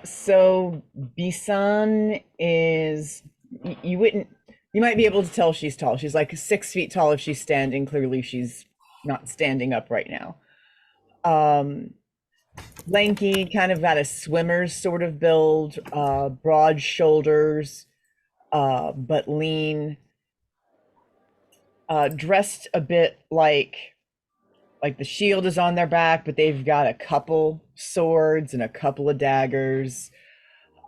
So Bisan is you might be able to tell she's tall. She's like 6 feet tall if she's standing. Clearly she's not standing up right now. Lanky, kind of got a swimmer's sort of build, broad shoulders, but lean. Dressed a bit like the shield is on their back, but they've got a couple swords and a couple of daggers.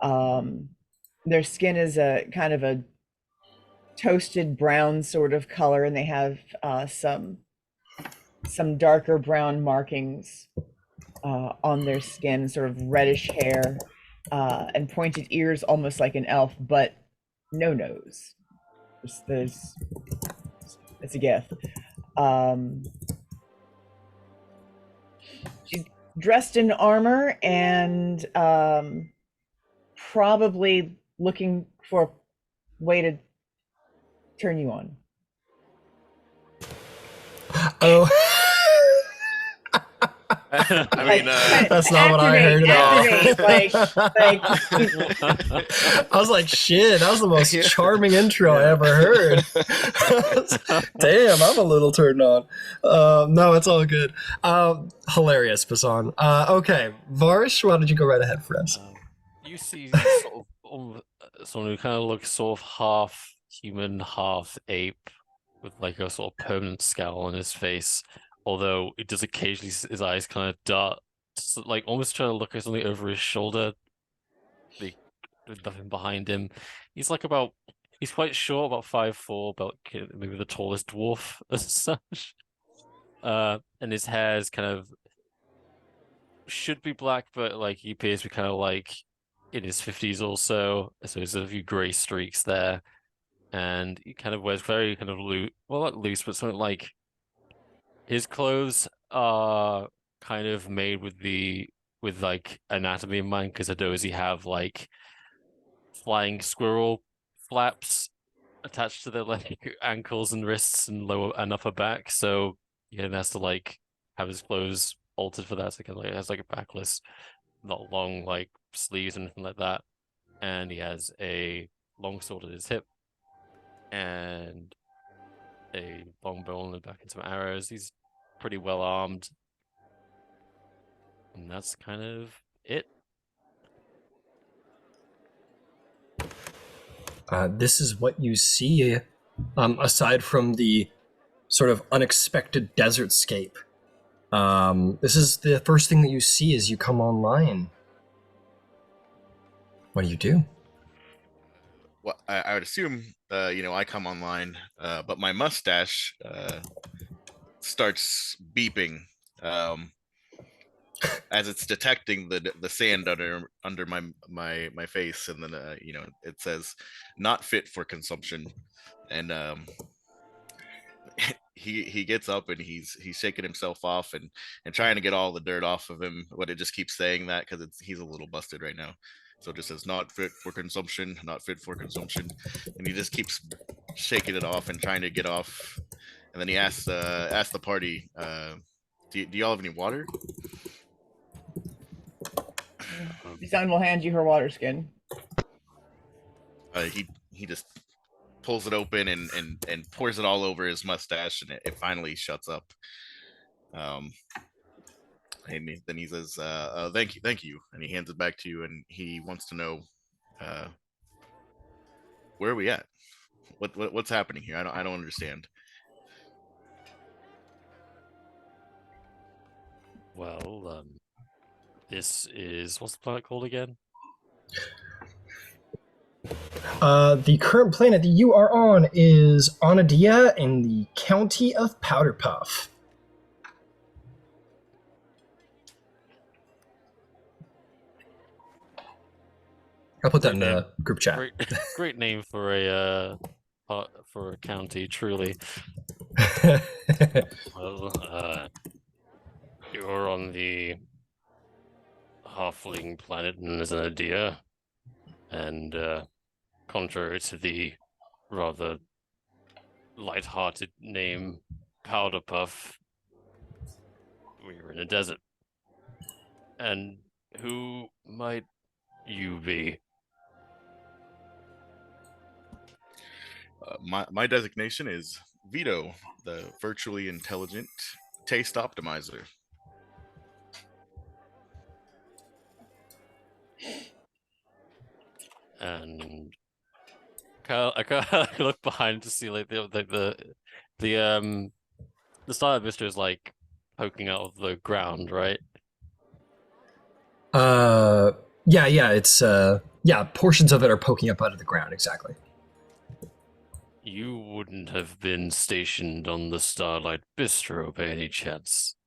Their skin is a kind of a toasted brown sort of color, and they have some darker brown markings on their skin, sort of reddish hair, and pointed ears, almost like an elf, but no nose. It's a gift. She's dressed in armor and probably looking for a way to turn you on. Oh. I mean, That's not what I heard at all. Like, I was like, shit, that was the most charming intro I ever heard. Damn, I'm a little turned on. No, it's all good. Hilarious, Bisan. Okay, Varsh, why don't you go right ahead for us? You see someone who kind of looks sort of half human, half ape, with like a sort of permanent scowl on his face. Although it does occasionally, his eyes kind of dart, like almost trying to look at something over his shoulder. With nothing behind him. He's quite short, about 5'4", about maybe the tallest dwarf as such. And his hair is kind of should be black, but like he appears to be kind of like in his 50s or so. So there's a few gray streaks there, and he kind of wears very kind of loose, well not loose, but something like his clothes are kind of made with like anatomy in mind, because Hadozi have like flying squirrel flaps attached to their like ankles and wrists and lower and upper back. So he has to like have his clothes altered for that. So like it has like a backless, not long like sleeves or anything like that. And he has a long sword at his hip and a long bow on the back and some arrows. He's pretty well armed. And that's kind of it. This is what you see, aside from the sort of unexpected desert scape. This is the first thing that you see as you come online. What do you do? Well, I would assume, I come online, but my mustache starts beeping as it's detecting the sand under my face, and then it says not fit for consumption, and he gets up and he's shaking himself off and trying to get all the dirt off of him, but it just keeps saying that because he's a little busted right now. So it just says not fit for consumption, not fit for consumption, and he just keeps shaking it off and trying to get off. And then he asks the party, do y'all have any water? Bisan will hand you her water skin. He just pulls it open and pours it all over his mustache, and it finally shuts up. And then he says, thank you, and he hands it back to you, and he wants to know, where are we at? What's happening here? I don't understand. Well, this is what's the planet called again? The current planet that you are on is Onadia in the county of Powderpuff. I'll put that in the group chat. Great name for a county, truly. Well, you're on the halfling planet known as Anadia, and contrary to the rather light-hearted name Powderpuff, we're in a desert. And who might you be? My designation is Vito, the virtually intelligent taste optimizer. And I look behind to see like the Starlight Bistro is like poking out of the ground, right? Yeah, it's portions of it are poking up out of the ground, exactly. You wouldn't have been stationed on the Starlight Bistro by any chance.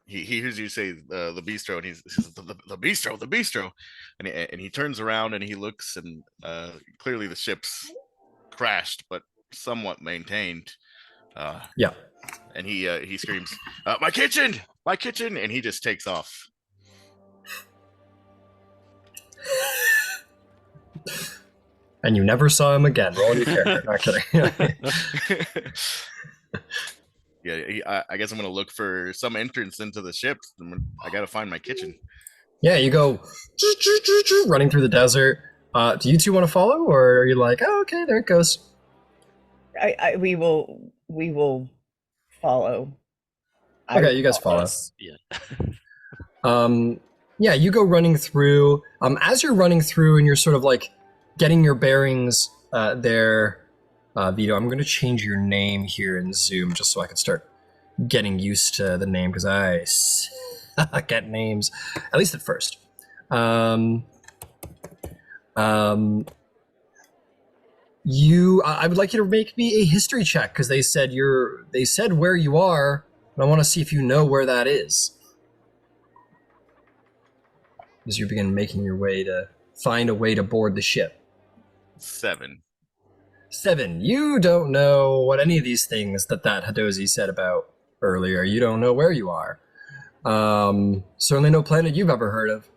He hears you say the bistro, and he says the bistro, and he turns around and he looks, and clearly the ship's crashed, but somewhat maintained. Yeah. And he screams, my kitchen, and he just takes off. And you never saw him again. Roll your character. Not kidding. Yeah, I guess I'm gonna look for some entrance into the ship. I gotta find my kitchen. Yeah, you go running through the desert. Do you two want to follow, or are you like, oh, okay, there it goes? We will follow. Okay, you guys follow. Yeah. Yeah, you go running through. As you're running through, and you're sort of like getting your bearings there, Vito, I'm going to change your name here in Zoom just so I can start getting used to the name, because I suck at names, at least at first. I would like you to make me a history check, because they said where you are, and I want to see if you know where that is. As you begin making your way to find a way to board the ship. 7. 7. You don't know what any of these things that Hadozi said about earlier. You don't know where you are. Certainly no planet you've ever heard of.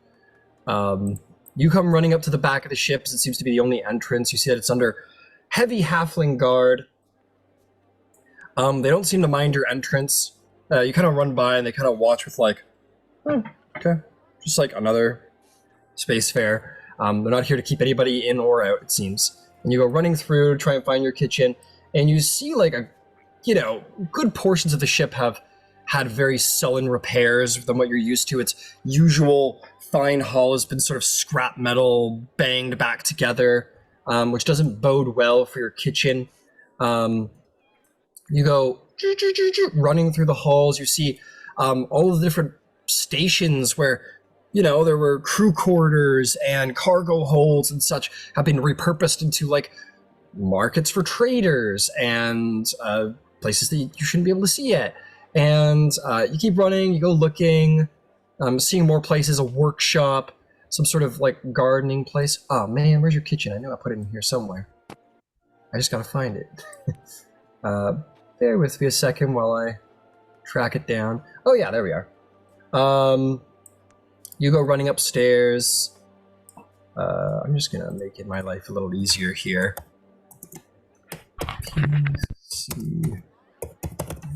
You come running up to the back of the ship, as it seems to be the only entrance. You see that it's under heavy halfling guard. They don't seem to mind your entrance. You kind of run by and they kind of watch with like, oh, okay. Just like another space fare. They're not here to keep anybody in or out, it seems. And you go running through to try and find your kitchen, and you see like good portions of the ship have had very sullen repairs than what you're used to. Its usual fine hull has been sort of scrap metal banged back together, which doesn't bode well for your kitchen. You go running through the halls. You see all the different stations where there were crew quarters and cargo holds and such have been repurposed into like markets for traders and places that you shouldn't be able to see yet. And you keep running, you go looking, seeing more places, a workshop, some sort of like gardening place. Oh man, where's your kitchen? I know I put it in here somewhere. I just gotta find it. Bear with me a second while I track it down. Oh yeah, there we are. You go running upstairs. I'm just gonna make my life a little easier here. PC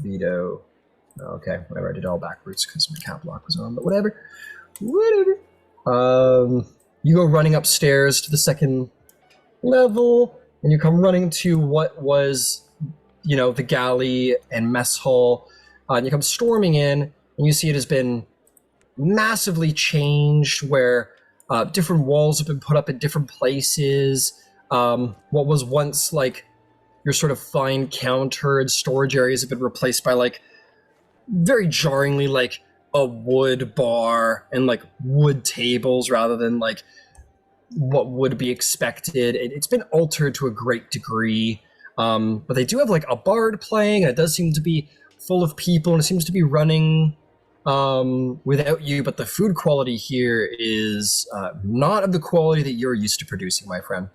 Vito. Okay, whatever. I did all backwards because my cap lock was on, but whatever. You go running upstairs to the second level, and you come running to what was, the galley and mess hall. And you come storming in, and you see it has been massively changed, where different walls have been put up in different places. What was once like your sort of fine counter and storage areas have been replaced by like very jarringly like a wood bar and like wood tables rather than like what would be expected. It's been altered to a great degree, but they do have like a bard playing, and it does seem to be full of people, and it seems to be running without you. But the food quality here is not of the quality that you're used to producing, my friend.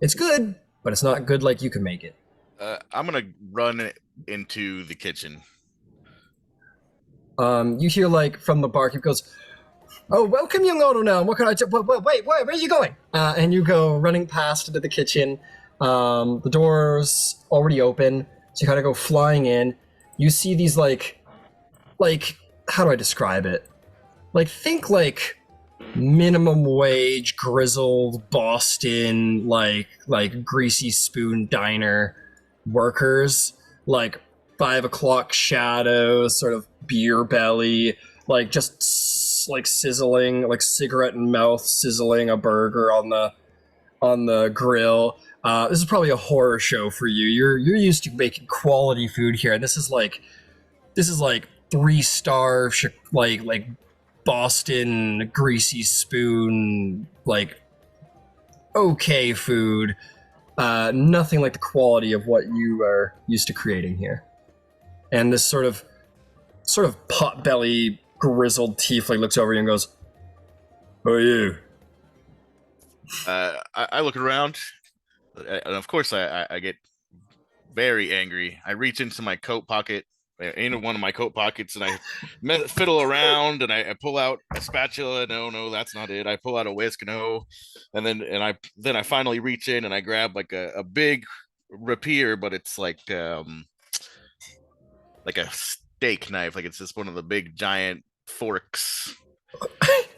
It's good, but it's not good like you can make it. I'm gonna run into the kitchen. You hear like from the barkeep goes, "Oh, welcome, young autognome. What can I do? Wait, where are you going?" And you go running past into the kitchen. The door's already open, so you kind of go flying in. You see these like how do I describe it? Like think like minimum wage, grizzled Boston, like greasy spoon diner workers, like 5 o'clock shadows, sort of beer belly, like just like sizzling, like cigarette in mouth, sizzling a burger on the grill. This is probably a horror show for you. You're used to making quality food here, and this is like 3-star like Boston greasy spoon, like okay food. Nothing like the quality of what you are used to creating here. And this sort of pot-belly grizzled tiefling looks over you and goes, "Who are you?" I look around, and of course I get very angry. I reach into my coat pocket, into one of my coat pockets, and I fiddle around, and I pull out a spatula. No, that's not it. I pull out a whisk. No, and then I finally reach in and I grab like a big rapier, but it's like a steak knife. Like it's just one of the big giant forks.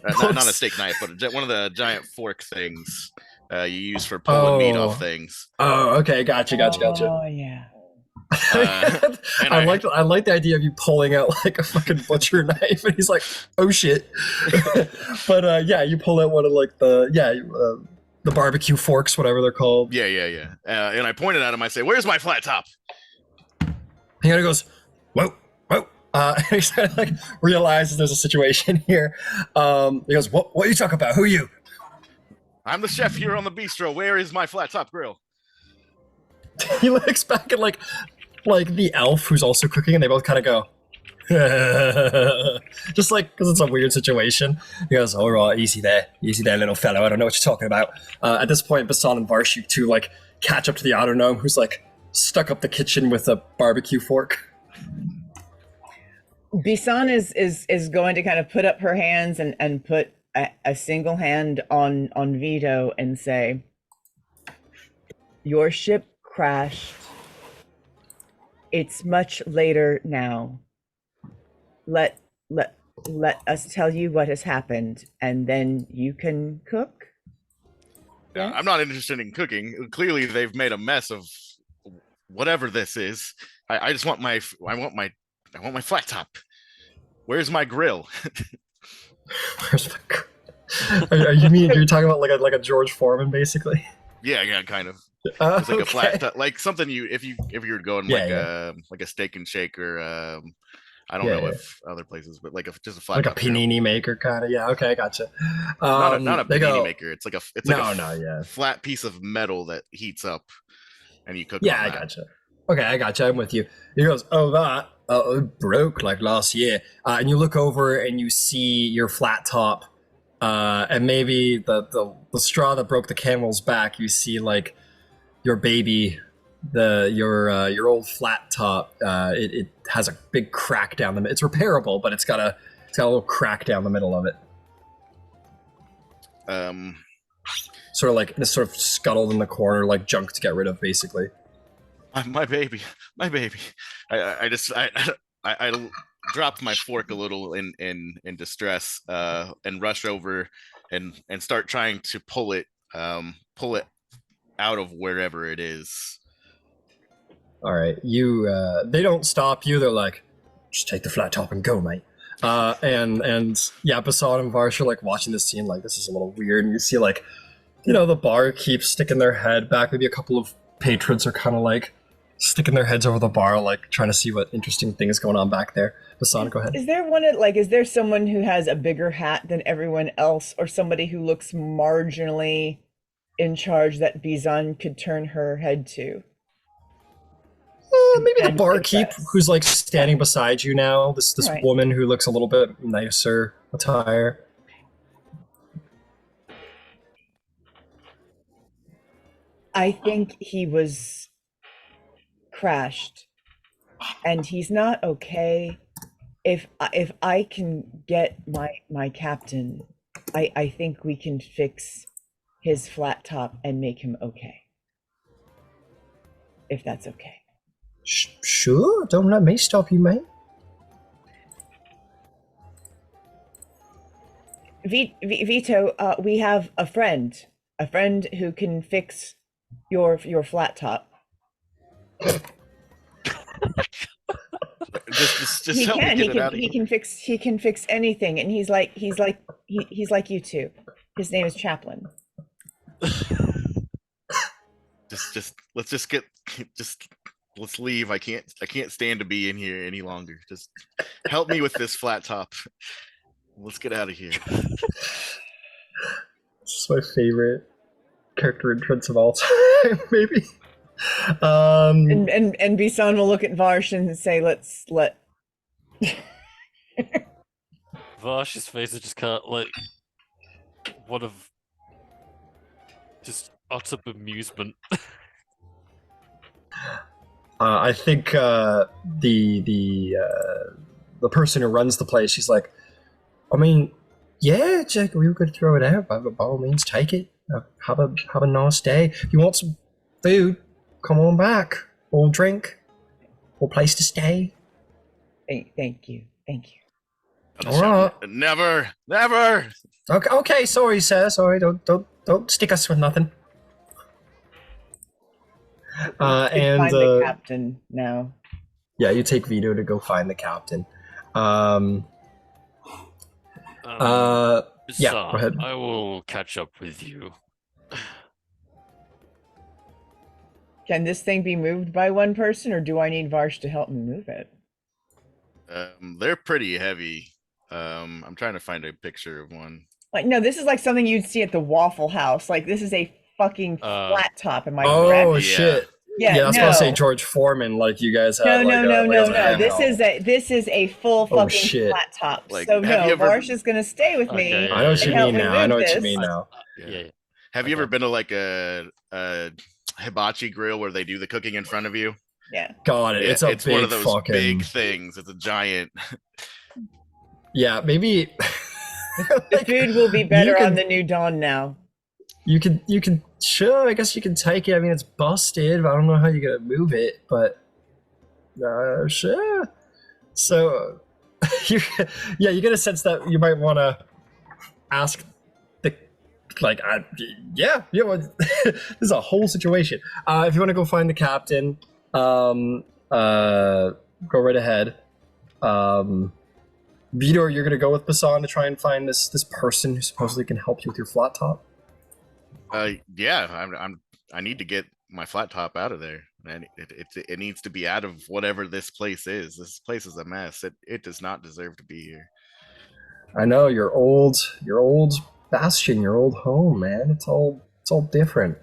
Not a steak knife, but one of the giant fork things you use for pulling meat off things. Oh, okay, gotcha. Oh, yeah. I like the idea of you pulling out like a fucking butcher knife, and he's like, "Oh shit!" But yeah, you pull out one of like the barbecue forks, whatever they're called. Yeah. And I pointed at him. I say, "Where's my flat top?" He kind of goes, "Whoa." He kind of like realizes there's a situation here. He goes, "What are you talking about? Who are you?" "I'm the chef here on the bistro. Where is my flat top grill?" He looks back at like the elf who's also cooking, and they both kind of go, just like because it's a weird situation. He goes, "All right, easy there, little fellow. I don't know what you're talking about." At this point, Bisan and Varsh, you two like catch up to the autognome who's like stuck up the kitchen with a barbecue fork. Bisan is going to kind of put up her hands and put a single hand on Vito and say, "Your ship crashed. It's much later now. Let us tell you what has happened, and then you can cook." Yeah, I'm not interested in cooking. Clearly, they've made a mess of whatever this is. I just want my flat top. Where's my grill? Where's my grill? You mean you're talking about like a George Foreman, basically? Yeah, kind of. It's like okay. a flat top, like something if you were going like a steak and shake or I don't know if other places, but like just a flat like top a panini maker kind of. Yeah, okay, gotcha. Not a panini maker. It's like a yeah, flat piece of metal that heats up and you cook. Yeah, I gotcha. Okay, I gotcha. I'm with you. He goes, "Oh, that it broke like last year," and you look over and you see your flat top, and maybe the straw that broke the camel's back. You see like your baby, your old flat top. It has a big crack down the middle. It's repairable, but it's got a little crack down the middle of it. Sort of like it's sort of scuttled in the corner, like junk to get rid of, basically. My baby. I dropped my fork a little in distress, and rush over and start trying to pull it out of wherever it is. All right, they don't stop you. They're like, "Just take the flat top and go, mate." And yeah, Bisan and Varsh are like watching this scene, like this is a little weird. And you see like, the bar keeps sticking their head back. Maybe a couple of patrons are kind of like sticking their heads over the bar, like trying to see what interesting thing is going on back there. Bisan, go ahead. Is there is there someone who has a bigger hat than everyone else, or somebody who looks marginally in charge that Bisan could turn her head to? Maybe the And barkeep impress. who's like standing beside you now. This Right. woman who looks a little bit nicer attire. I think he was crashed, and he's not okay. If I can get my captain, I think we can fix his flat top and make him okay. If that's okay. Sure, don't let me stop you, mate. Vito, we have a friend who can fix your flat top. Just He help me can. get it out of here. He can fix anything, and he's like you two. His name is Chaplin. Let's leave. I can't stand to be in here any longer. Just help me with this flat top. Let's get out of here. This is my favorite character entrance of all time, maybe. And Bisan will look at Varsh and say, "Let." Varsh's face is just kind of like one of just utter bemusement. I think the person who runs the place, she's like, I mean, yeah, Jack, we could throw it out, but by all means, take it. Have a nice day. If you want some food, come on back. Or drink, or place to stay. Thank you. All right. Never. Okay, sorry, sir. Sorry, don't stick us with nothing. Find the captain now. Yeah, you take Vito to go find the captain. Yeah, go ahead. I will catch up with you. Can this thing be moved by one person, or do I need Varsh to help me move it? They're pretty heavy. I'm trying to find a picture of one. Like, no, this is like something you'd see at the Waffle House. Like, this is a fucking flat top. Am I correct? Oh shit! Yeah, I was about to say George Foreman. Like you guys have. No. This is a full fucking flat top. Like, so no, Varsh is gonna stay with me. Okay. I know what you help mean me now. move I know what you this. mean now. Yeah. Have you ever been to like a hibachi grill where they do the cooking in front of you? Yeah. Got it. Yeah, it's a it's big one of those fucking big things. It's a giant. Yeah, maybe. The food will be better can- on the new dawn now. You can. Sure, I guess you can take it. I mean, it's busted, but I don't know how you're gonna move it. But sure. So, you get a sense that you might want to ask the, like, well, this is a whole situation. If you want to go find the captain, go right ahead. Vito, you're gonna go with Bisan to try and find this person who supposedly can help you with your flat top. Yeah, I need to get my flat top out of there. And it needs to be out of whatever this place is. This place is a mess. It does not deserve to be here. I know your old bastion, your old home, man. It's all different.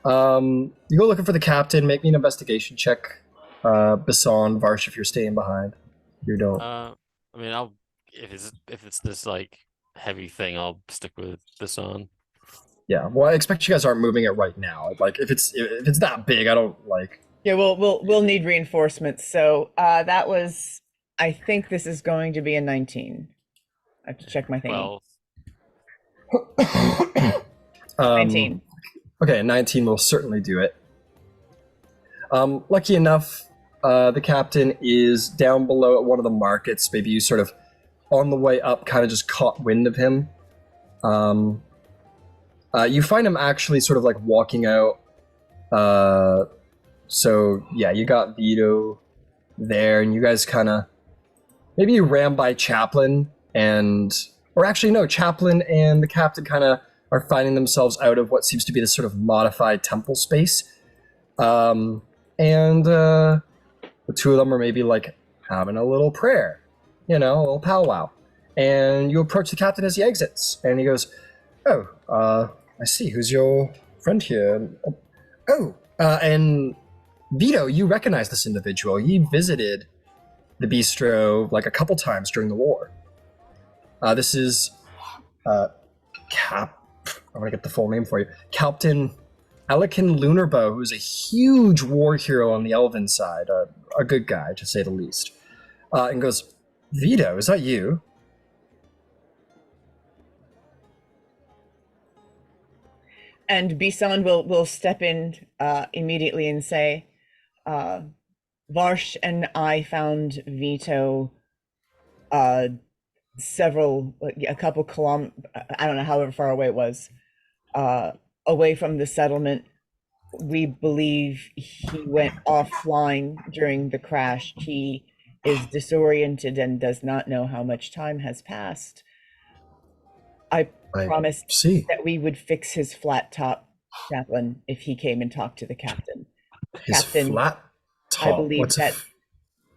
You go looking for the captain. Make me an investigation check. Bisan, Varsh, if you're staying behind, you don't. I mean, if it's this like heavy thing, I'll stick with this on. Yeah, well, I expect you guys aren't moving it right now. Like, if it's that big, I don't like. Yeah, we'll need reinforcements. So that was. I think this is going to be a 19. I have to check my thing. Well, 19. Okay, 19 will certainly do it. Lucky enough, the captain is down below at one of the markets. Maybe you sort of, on the way up, kind of just caught wind of him. You find him actually sort of like walking out. So yeah, you got Vito there, and you guys kind of, maybe you ran by Chaplin, or actually no, Chaplin and the captain kind of are finding themselves out of what seems to be this sort of modified temple space. and the two of them are maybe like having a little prayer, a little powwow. And you approach the captain as he exits, and he goes, "Oh, I see. Who's your friend here?" And Vito, you recognize this individual. He visited the bistro like a couple times during the war. This is I'm gonna get the full name for you. Captain Elikin Lunarbow, who's a huge war hero on the Elven side, a good guy to say the least. And goes, "Vito, is that you?" And Bisan will step in immediately and say, Varsh and I found Vito a couple I don't know, however far away it was, away from the settlement. We believe he went offline during the crash. He is disoriented and does not know how much time has passed. I promised that we would fix his flat top, Chaplin, if he came and talked to the captain. His Captain, flat top? I believe that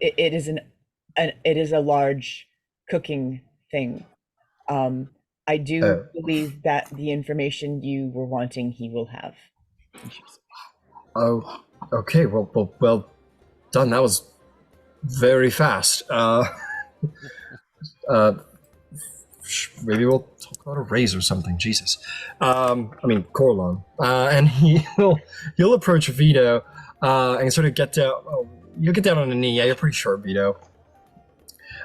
it is a large cooking thing. I do believe that the information you were wanting, he will have. Oh, okay. Well done. That was very fast. Maybe we'll talk about a raise or something. Jesus. Corlon. And he'll approach Vito and sort of get down. Oh, you'll get down on a knee. Yeah, you're pretty short, Vito.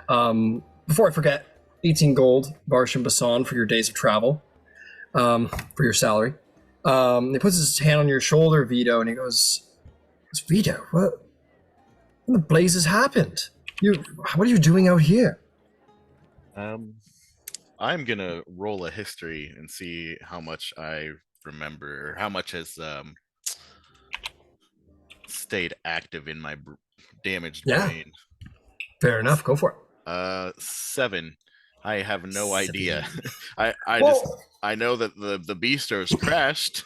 Before I forget, 18 gold, Varsh and Bisan, for your days of travel, for your salary. He puts his hand on your shoulder, Vito, and he goes, "Vito, what the blazes happened? What are you doing out here?" I'm gonna roll a history and see how much I remember, or how much has stayed active in my damaged brain. Fair enough. Go for it. 7. I have no idea. 7. I know that the bistro's crashed.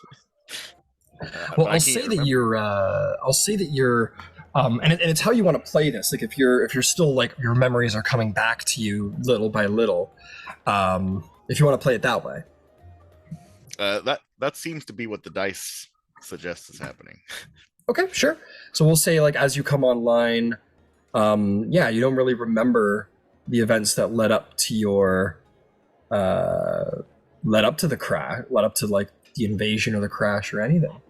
I'll say that you're and it's how you want to play this. Like if you're still like your memories are coming back to you little by little, if you want to play it that way. That seems to be what the dice suggests is happening. Okay, sure. So we'll say like as you come online, you don't really remember the events that led up to your led up to the crash, led up to like the invasion or the crash or anything.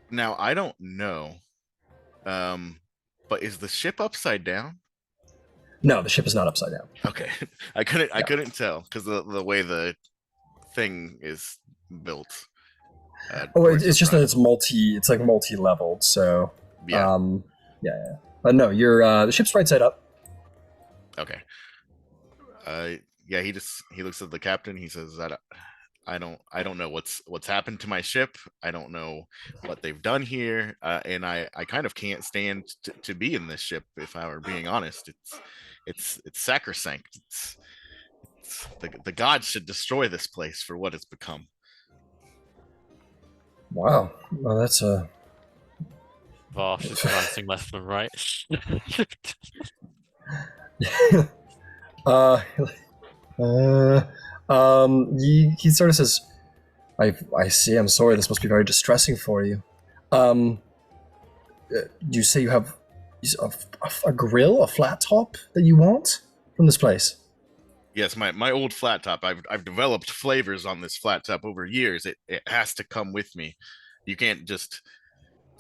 Now I don't know, but is the ship upside down? No, the ship is not upside down. Okay, I couldn't tell because the way the thing is built. It's just that it's multi-leveled. So yeah. But no, you're the ship's right side up. Okay. He looks at the captain. He says that I don't know what's happened to my ship. I don't know what they've done here, and I kind of can't stand to be in this ship. If I were being honest, it's sacrosanct. It's the gods should destroy this place for what it's become. Wow. Well, that's a. Varsh is glancing left and right. He sort of says, I see, I'm sorry, this must be very distressing for you. You say you have a grill, a flat top that you want from this place? Yes, my old flat top. I've developed flavors on this flat top over years. It has to come with me. You can't just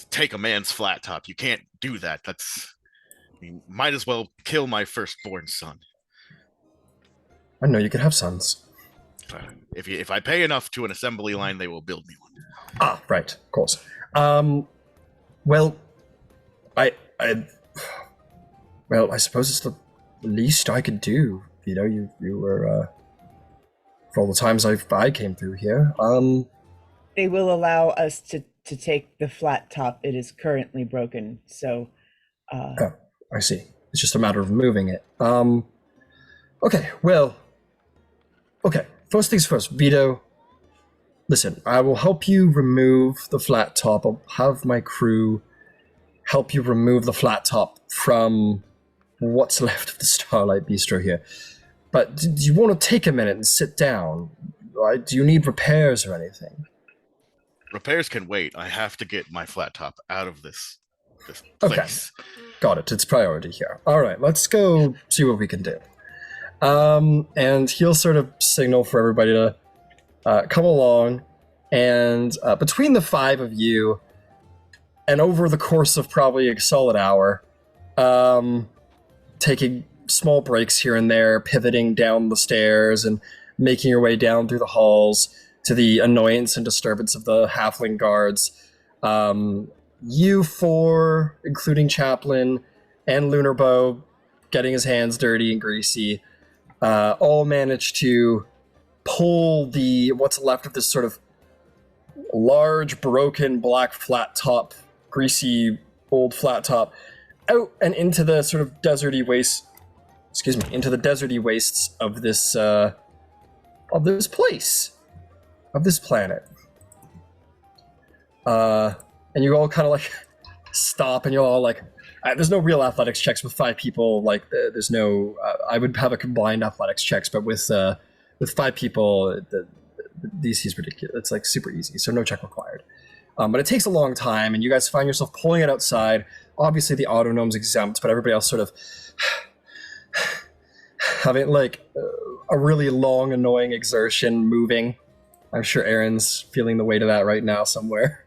take a man's flat top. You can't do that. You might as well kill my firstborn son. I know you could have sons. If I pay enough to an assembly line, they will build me one. Ah, right, of course. Well, I suppose it's the least I could do. You know, you were for all the times I came through here. They will allow us to take the flat top. It is currently broken, so. Oh, I see. It's just a matter of moving it. Okay. Well. Okay. First things first, Vito. listen, I will help you remove the flat top. I'll have my crew help you remove the flat top from what's left of the Starlight Bistro here. But do you want to take a minute and sit down? Right? Do you need repairs or anything? Repairs can wait. I have to get my flat top out of this Okay. place. Got it. It's priority here. All right, let's go see what we can do. And he'll sort of signal for everybody to come along. And between the 5 of you, and over the course of probably a solid hour, taking small breaks here and there, pivoting down the stairs and making your way down through the halls to the annoyance and disturbance of the halfling guards. You 4, including Chaplin and Lunarbow, getting his hands dirty and greasy, all managed to pull what's left of this sort of large, broken, black flat top, greasy, old flat top, out and into the sort of deserty wastes of this place, of this planet. And you all kind of like stop, and you're all like, there's no real athletics checks with 5 people. Like, there's no. I would have a combined athletics checks, but with 5 people, the DC is ridiculous. It's like super easy, so no check required. But it takes a long time, and you guys find yourself pulling it outside. Obviously, the autognome's exempt, but everybody else sort of having like a really long, annoying exertion moving. I'm sure Aaron's feeling the weight of that right now somewhere.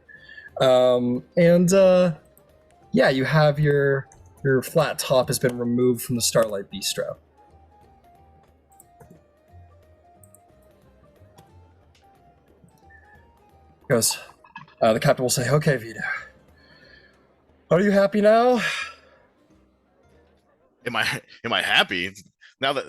Yeah, you have your flat top has been removed from the Starlight Bistro. Goes, the captain will say, "Okay, Vito, are you happy now?" Am I happy now that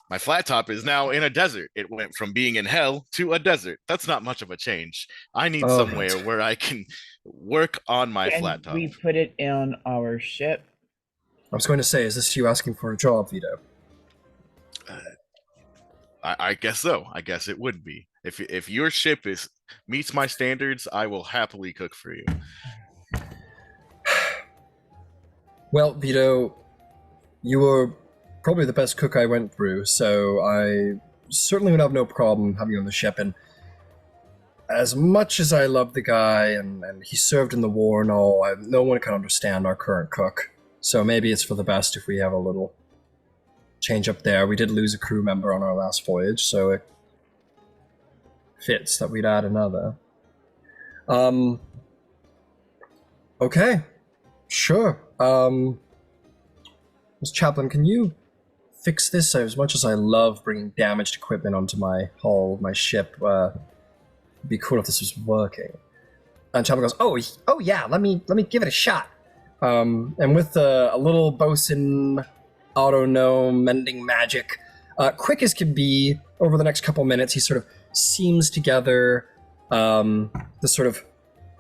my flat top is now in a desert? It went from being in hell to a desert. That's not much of a change. I need somewhere where I can work on my flat top. We put it on our ship. I was going to say, is this you asking for a job, Vito? I guess so. I guess it would be. If your ship meets my standards, I will happily cook for you. Well, Vito, you were probably the best cook I went through, so I certainly would have no problem having you on the ship. And as much as I love the guy, and he served in the war and all, no one can understand our current cook. So maybe it's for the best if we have a little change up there. We did lose a crew member on our last voyage, so it fits that we'd add another. Okay, sure. Ms. Chaplin, can you fix this? As much as I love bringing damaged equipment onto my hull, my ship, it'd be cool if this was working. And Chaplin goes, oh yeah, let me give it a shot. And with a little bosun autognome mending magic, quick as can be, over the next couple minutes, he sort of seams together the sort of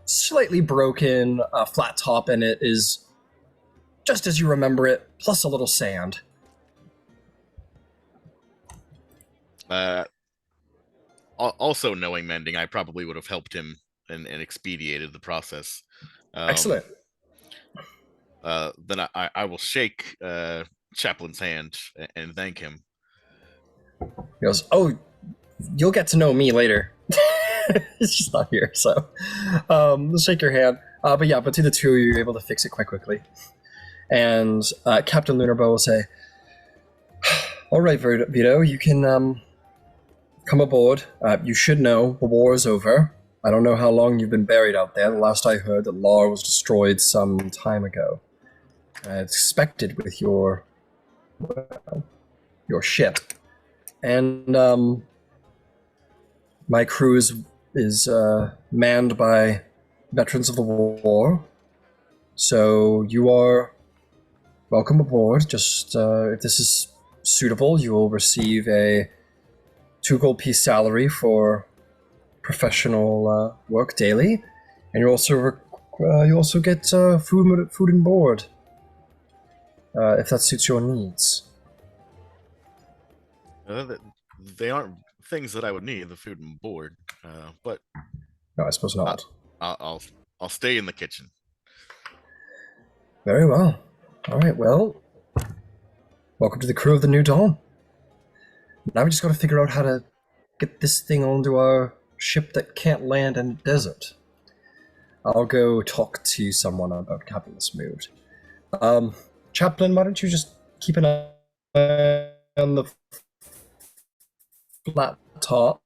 slightly broken flat top, and it is just as you remember it, plus a little sand. Also knowing mending, I probably would have helped him and expedited the process. Excellent. Then I will shake Chaplin's hand and thank him. He goes, "Oh, you'll get to know me later." He's just not here, so we'll shake your hand. But to the two of you, you're able to fix it quite quickly. And Captain Lunarbow will say, "All right, Vito, you can come aboard. You should know the war is over. I don't know how long you've been buried out there. The last I heard, that Lar was destroyed some time ago. It's expected with your ship. And my crew is manned by veterans of the war. So you are welcome aboard. Just if this is suitable, you will receive a 2 gold piece salary for professional work daily, and you also get food and board if that suits your needs." They aren't things that I would need, the food and board. But No, I suppose not. I'll stay in the kitchen. Very well. All right, well, welcome to the crew of the New Dawn. Now we just got to figure out how to get this thing onto our ship that can't land in the desert. I'll go talk to someone about having this moved. Chaplin, why don't you just keep an eye on the flat top,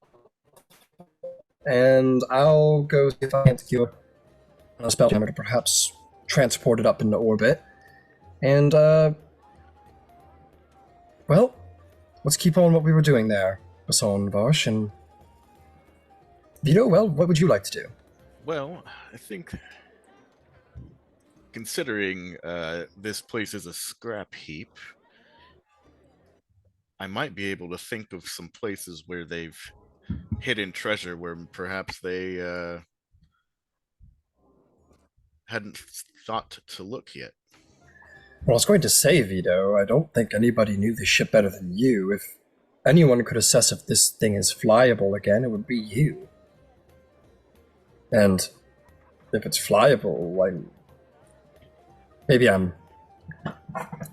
and I'll go see if I can secure a Spelljammer to perhaps transport it up into orbit. And, well, let's keep on what we were doing there, Bisan and Varsh, and Vito, well, what would you like to do? Well, I think considering this place is a scrap heap, I might be able to think of some places where they've hidden treasure where perhaps they hadn't thought to look yet. Well, I was going to say, Vito, I don't think anybody knew the ship better than you. If anyone could assess if this thing is flyable again, it would be you. And if it's flyable, maybe I'm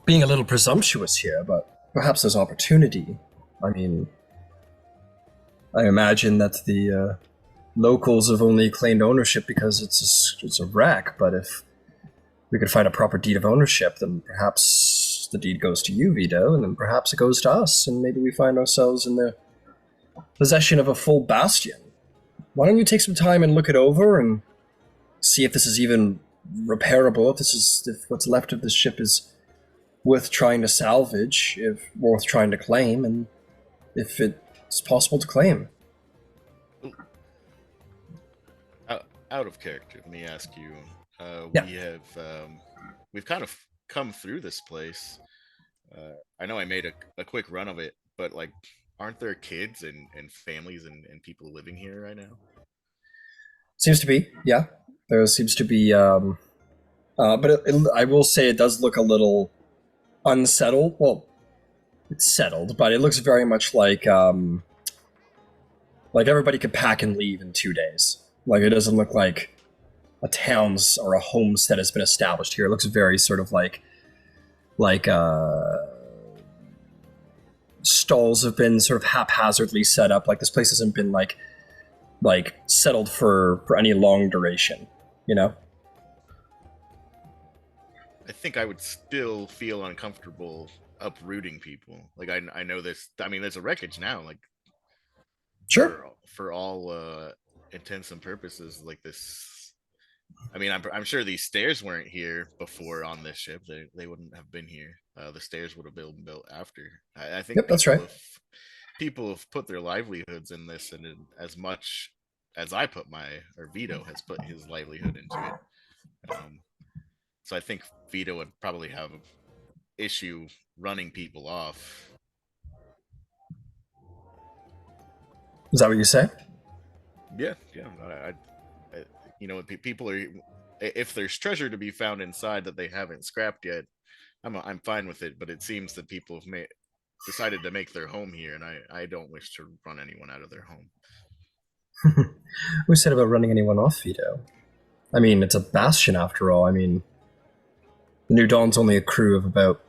being a little presumptuous here, but perhaps there's opportunity. I mean, I imagine that the locals have only claimed ownership because it's a wreck, but if we could find a proper deed of ownership, then perhaps the deed goes to you, Vito, and then perhaps it goes to us, and maybe we find ourselves in the possession of a full bastion. Why don't you take some time and look it over and see if this is even repairable, if what's left of this ship is worth trying to salvage, if worth trying to claim, and if it's possible to claim. Out of character, let me ask you. Yeah. We've kind of come through this place. I know I made a quick run of it, but like, aren't there kids and families and people living here right now? Seems to be, yeah. There seems to be, but I will say it does look a little unsettled. Well, it's settled, but it looks very much like everybody could pack and leave in 2 days. Like, it doesn't look like a town's or a homestead has been established here. It looks very sort of like stalls have been sort of haphazardly set up. Like, this place hasn't been like settled for any long duration, you know? I think I would still feel uncomfortable uprooting people. Like, I know this. I mean, there's a wreckage now. Like, Sure. For all intents and purposes, like this. I mean, I'm sure these stairs weren't here before on this ship. They wouldn't have been here. The stairs would have been built after. I think. Yep, that's right. People have put their livelihoods in this, and as much as I put Vito has put his livelihood into it. So I think Vito would probably have an issue running people off. Is that what you say? Yeah. People are. If there's treasure to be found inside that they haven't scrapped yet, I'm fine with it. But it seems that people have decided to make their home here, and I don't wish to run anyone out of their home. Who said about running anyone off, Vito? I mean, it's a bastion after all. I mean, the New Dawn's only a crew of about,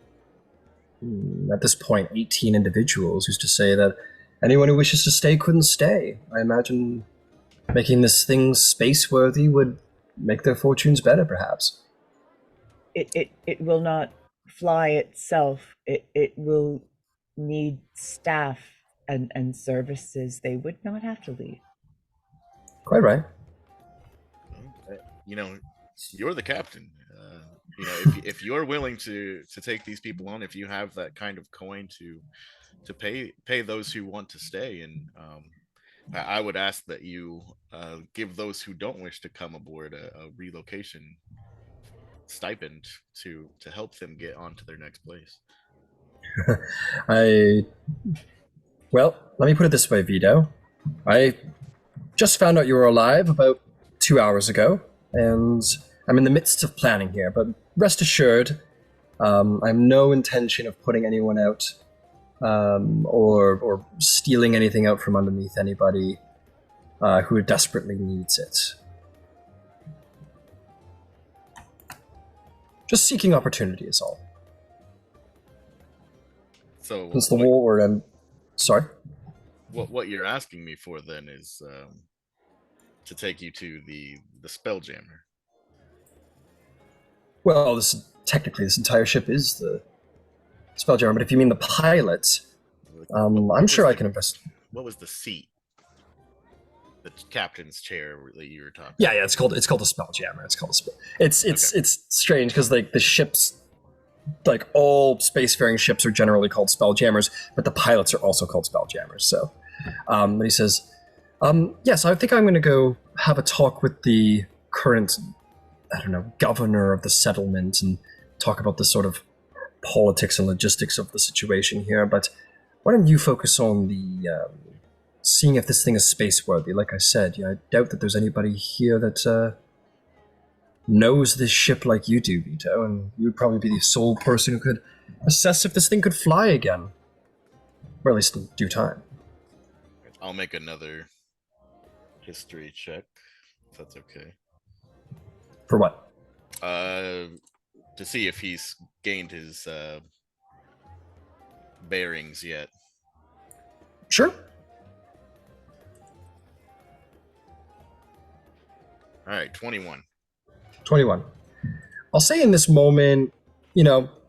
at this point, 18 individuals. Who's to say that anyone who wishes to stay couldn't stay? I imagine making this thing space-worthy would make their fortunes better, perhaps. It will not fly itself. It will need staff and services. They would not have to leave. Quite right. You're the captain. If you're willing to take these people on, if you have that kind of coin to pay those who want to stay, and I would ask that you give those who don't wish to come aboard a relocation stipend to help them get on to their next place. Well, let me put it this way, Vito. I just found out you were alive about 2 hours ago, and I'm in the midst of planning here, but rest assured, I have no intention of putting anyone out or stealing anything out from underneath anybody who desperately needs it. Just seeking opportunity is all. So Since the war and sorry, what you're asking me for then is to take you to the Spelljammer. well, technically this entire ship is the Spelljammer, but if you mean the pilot, I'm sure I can invest. What was the seat? The captain's chair that you were talking. Yeah, it's called the Spelljammer. It's strange because like the ships, like all spacefaring ships are generally called Spelljammers, but the pilots are also called Spelljammers. So, and he says, yes, I think I'm going to go have a talk with the current, governor of the settlement and talk about the sort of politics and logistics of the situation here. But why don't you focus on the seeing if this thing is space-worthy? Like I said, I doubt that there's anybody here that knows this ship like you do, Vito, and you would probably be the sole person who could assess if this thing could fly again. Or at least in due time. I'll make another history check, if that's okay. For what? To see if he's gained his bearings yet. Sure. All right, 21. 21. I'll say in this moment,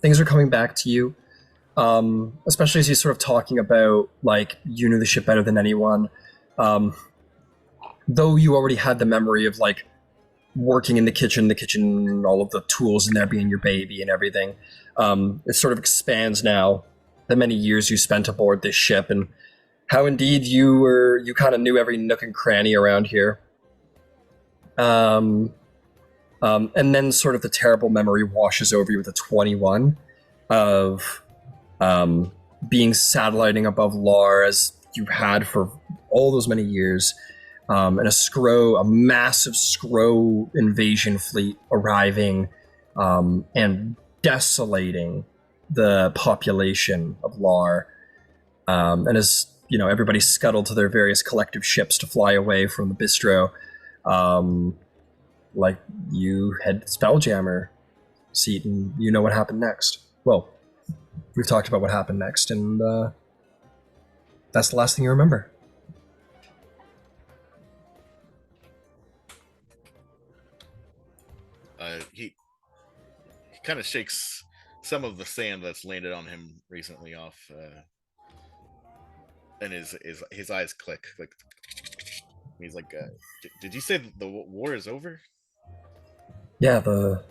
things are coming back to you. Especially as he's sort of talking about, like, you knew the ship better than anyone. Though you already had the memory of, like, working in the kitchen, all of the tools in there being your baby and everything. It sort of expands now, the many years you spent aboard this ship, and how indeed you kind of knew every nook and cranny around here. And then sort of the terrible memory washes over you with a 21 of being satelliting above Lar as you had for all those many years, and a massive Skro invasion fleet arriving and desolating the population of Lar. And as everybody scuttled to their various collective ships to fly away from the bistro, like you had Spelljammer seat, and you know what happened next. Well, we've talked about what happened next, and that's the last thing you remember. He kind of shakes some of the sand that's landed on him recently off, and his eyes click. Like he's like, "Did you say the war is over?" Yeah, the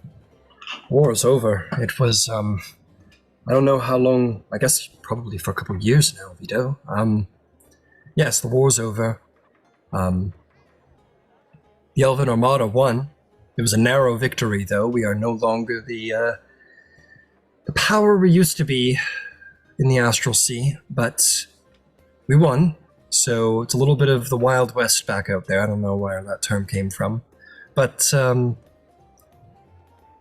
war is over. It was, I don't know how long, I guess probably for a couple of years now, Vito. Yes, the war's over. The Elven Armada won. It was a narrow victory, though. We are no longer the power we used to be in the Astral Sea, but we won. So it's a little bit of the Wild West back out there. I don't know where that term came from. But,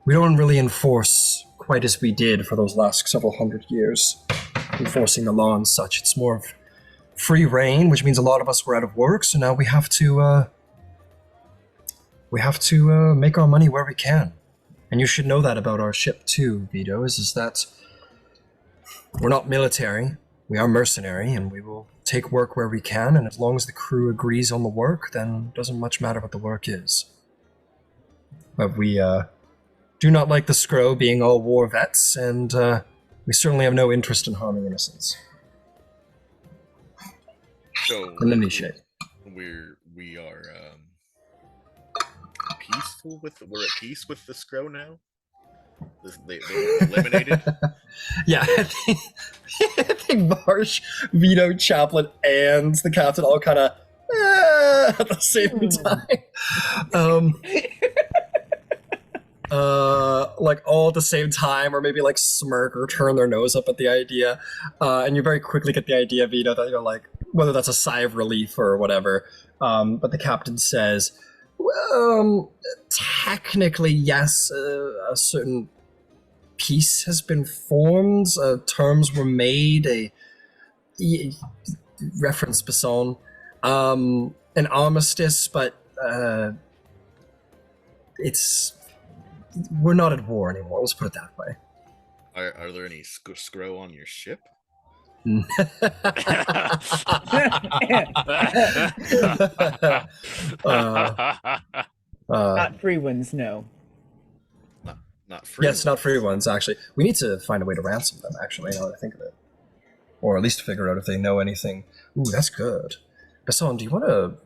we don't really enforce quite as we did for those last several hundred years, enforcing the law and such. It's more of free reign, which means a lot of us were out of work, so now we have to make our money where we can. And you should know that about our ship too, Vito, is that we're not military, we are mercenary, and we will take work where we can, and as long as the crew agrees on the work, then it doesn't much matter what the work is. But we, do not like the Skro being all war vets, and we certainly have no interest in harming innocents. So In any shape. we are peaceful with. We're at peace with the Skro now. They were eliminated. Yeah, I think Varsh, Vito, Chaplin, and the captain all kind of at the same time. Like all at the same time, or maybe like smirk or turn their nose up at the idea, and you very quickly get the idea, Vito, that you're like, whether that's a sigh of relief or whatever. But the captain says, well, technically, yes, a certain peace has been formed, terms were made, a reference Bisan. An armistice, but we're not at war anymore. Let's put it that way. Are there any scrow on your ship? Not free ones, no. Not free. Yes, not free ones. Actually, we need to find a way to ransom them. Actually, now that I think of it, or at least figure out if they know anything. Ooh, that's good. Bisan, do you want to?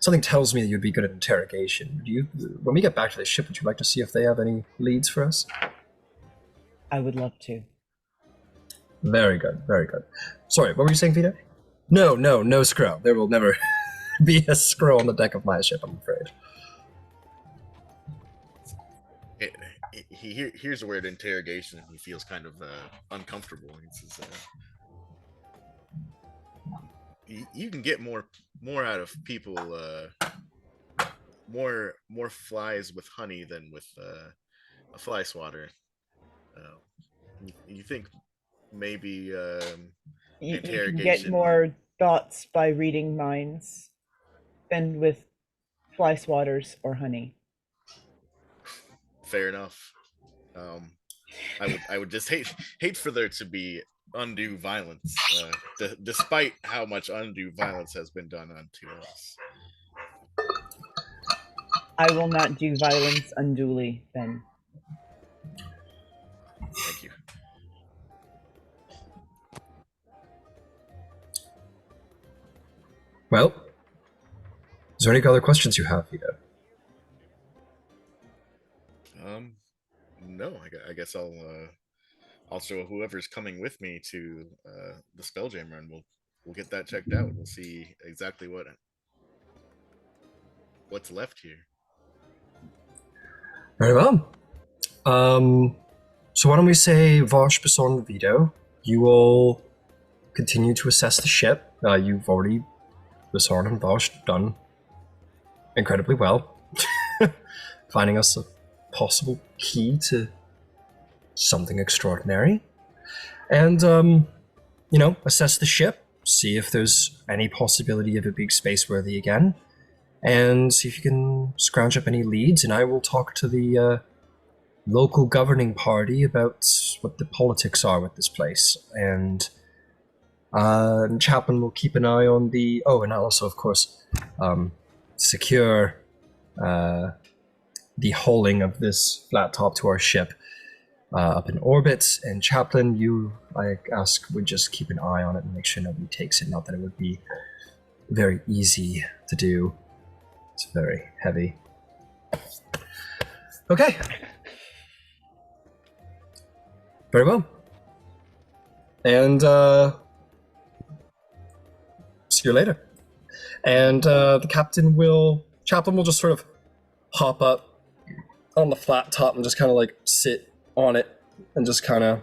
Something tells me that you'd be good at interrogation. When we get back to the ship, would you like to see if they have any leads for us? I would love to. Very good, very good. Sorry, what were you saying, Vito? No scrow. There will never be a scrow on the deck of my ship, I'm afraid. He hears the word interrogation and he feels kind of uncomfortable. He says, you can get more out of people, more flies with honey than with a fly swatter. You think maybe You interrogation? can get more thoughts by reading minds than with fly swatters or honey. Fair enough. I would just hate for there to be undue violence, despite how much undue violence has been done unto us. I will not do violence unduly, then. Thank you. Well, is there any other questions you have, Vito? No, I guess I'll show whoever's coming with me to the Spelljammer, and we'll get that checked out. We'll see exactly what's left here. Very well. So why don't we say Varsh, Bisan, Vito, you will continue to assess the ship. You've already, Bisan and Varsh, done incredibly well. Finding us a possible key to something extraordinary. And, assess the ship, see if there's any possibility of it being space-worthy again, and see if you can scrounge up any leads, and I will talk to the local governing party about what the politics are with this place. And Chaplin will keep an eye on and also, of course, secure the hulling of this flat top to our ship up in orbit. And Chaplin, I ask, would just keep an eye on it and make sure nobody takes it. Not that it would be very easy to do. It's very heavy. Okay. Very well. And see you later. And Chaplin will just sort of hop up on the flat top and just kind of like sit on it and just kind of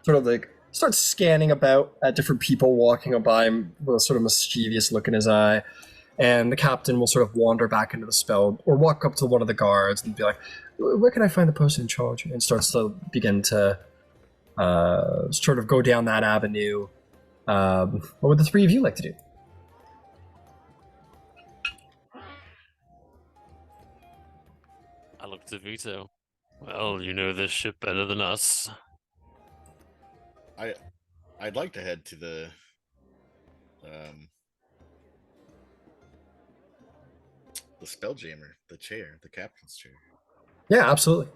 sort of like start scanning about at different people walking by him with a sort of mischievous look in his eye. And the captain will sort of wander back into the spell or walk up to one of the guards and be like, where can I find the person in charge? And starts to begin to sort of go down that avenue. What would the three of you like to do? I look to Vito. Well, you know this ship better than us. I'd like to head to the Spelljammer, the chair, the captain's chair. Yeah, absolutely.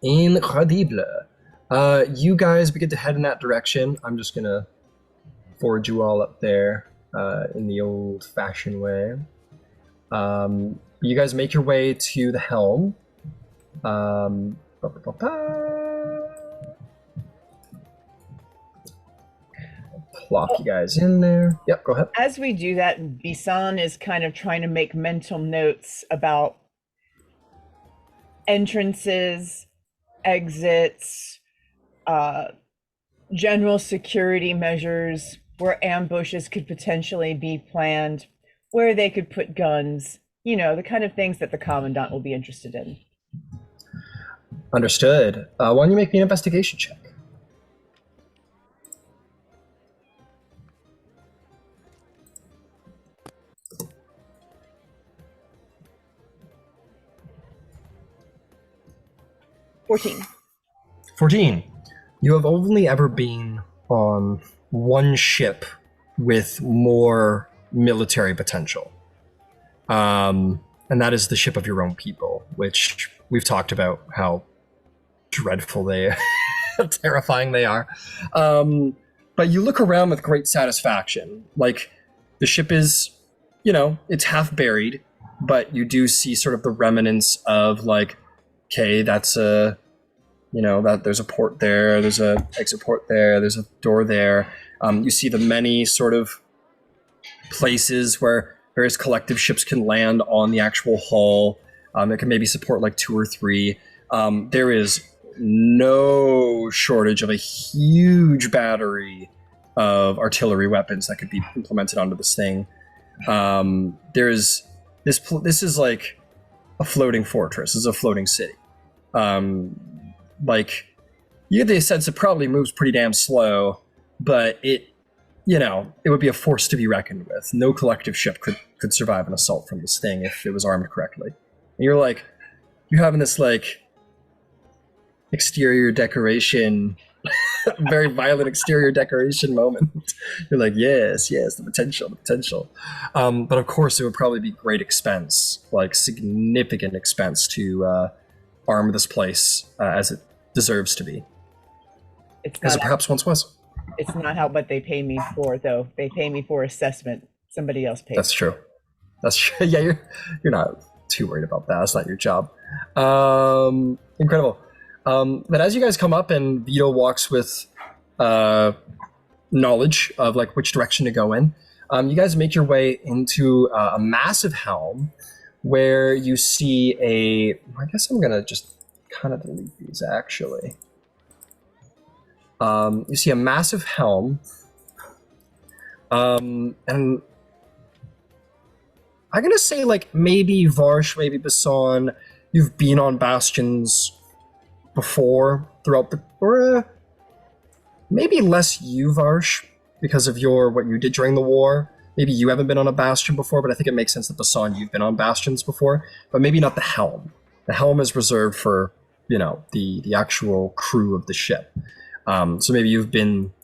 Incredible. You guys begin to head in that direction. I'm just gonna forward you all up there in the old-fashioned way. You guys make your way to the helm. Plop you guys in there. Yep, go ahead. As we do that, Bisan is kind of trying to make mental notes about entrances, exits, general security measures, where ambushes could potentially be planned, where they could put guns, the kind of things that the Commandant will be interested in. Understood. Why don't you make me an investigation check? 14. 14. You have only ever been on one ship with more military potential. And that is the ship of your own people, which we've talked about how dreadful they terrifying they are. But you look around with great satisfaction. Like, the ship is, it's half buried, but you do see sort of the remnants of, like, okay, that's a, that there's a port there, there's a exit port there, there's a door there. You see the many sort of places where various collective ships can land on the actual hull. It can maybe support like 2 or 3. There is no shortage of a huge battery of artillery weapons that could be implemented onto this thing. There is this is like a floating fortress. This is a floating city. Like, you get the sense it probably moves pretty damn slow, but it would be a force to be reckoned with. No collective ship could survive an assault from this thing if it was armed correctly. And you're having this like exterior decoration, very violent exterior decoration moment. You're like, yes, the potential. But of course, it would probably be great expense, like significant expense to arm this place as it deserves to be. As it perhaps once was. It's not how what they pay me for, though. They pay me for assessment. Somebody else pays. That's true. Yeah, you're not too worried about that. That's not your job. Incredible. But as you guys come up and Vito walks with knowledge of like which direction to go in, you guys make your way into a massive helm where you see I guess I'm gonna just kind of delete these actually. You see a massive helm, and I'm gonna say like maybe Varsh, maybe Bisan, you've been on bastions before throughout or maybe less you, Varsh, because of what you did during the war. Maybe you haven't been on a bastion before, but I think it makes sense that Bisan, you've been on bastions before, but maybe not the helm. The helm is reserved for the actual crew of the ship. So maybe you've been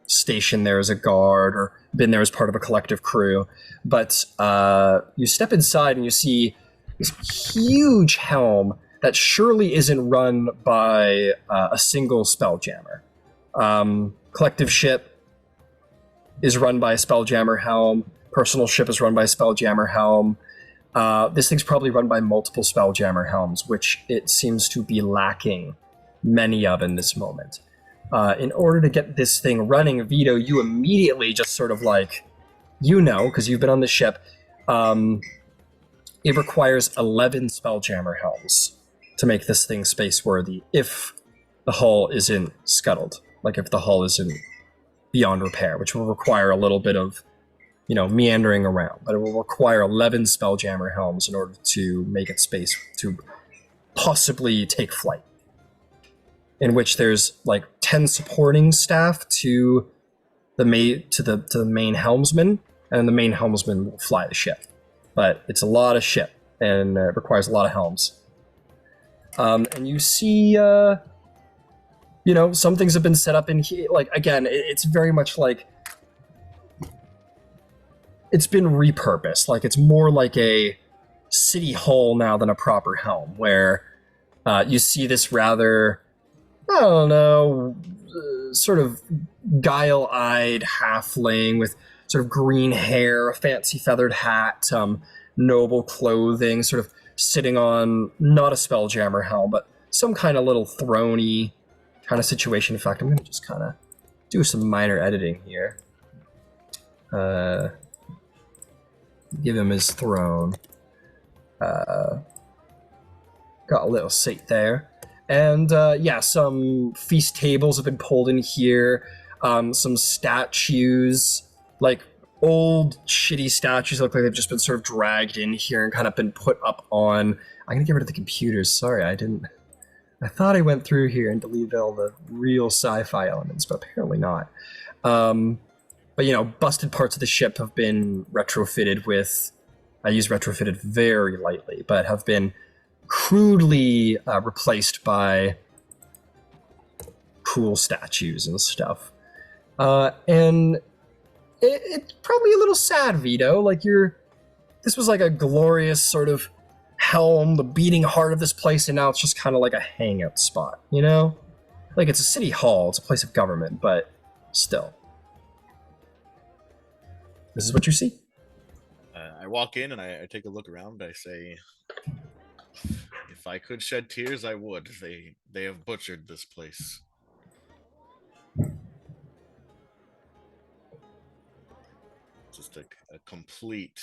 stationed there as a guard or been there as part of a collective crew. But you step inside and you see this huge helm that surely isn't run by a single Spelljammer. Collective ship is run by a Spelljammer helm. Personal ship is run by a Spelljammer helm. This thing's probably run by multiple Spelljammer helms, which it seems to be lacking many of in this moment. In order to get this thing running, Vito, you immediately just sort of like, because you've been on the ship, it requires 11 Spelljammer helms to make this thing space-worthy if the hull isn't scuttled, like if the hull isn't beyond repair, which will require a little bit of, meandering around, but it will require 11 Spelljammer helms in order to make it space to possibly take flight. In which there's like 10 supporting staff to the main helmsman, and the main helmsman will fly the ship. But it's a lot of ship, and it requires a lot of helms. And you see, some things have been set up in here. Like, again, it's very much like it's been repurposed. Like, it's more like a city hall now than a proper helm, where you see this rather, I don't know, sort of guile-eyed halfling with sort of green hair, a fancy feathered hat, noble clothing, sort of sitting on not a Spelljammer helm, but some kind of little throne-y kind of situation. In fact, I'm going to just kind of do some minor editing here. Give him his throne. Got a little seat there. And some feast tables have been pulled in here. Some statues, like old shitty statues, look like they've just been sort of dragged in here and kind of been put up on. I'm gonna get rid of the computers. Sorry, I didn't. I thought I went through here and deleted all the real sci-fi elements, but apparently not. But busted parts of the ship have been retrofitted with. I use retrofitted very lightly, but have been crudely replaced by cool statues and stuff. And it's probably a little sad, Vito. Like this was like a glorious sort of helm, the beating heart of this place, and now it's just kind of like a hangout spot, you know? Like it's a city hall, it's a place of government, but still. This is what you see. I walk in and I take a look around. I say, if I could shed tears, I would. They have butchered this place. Just a complete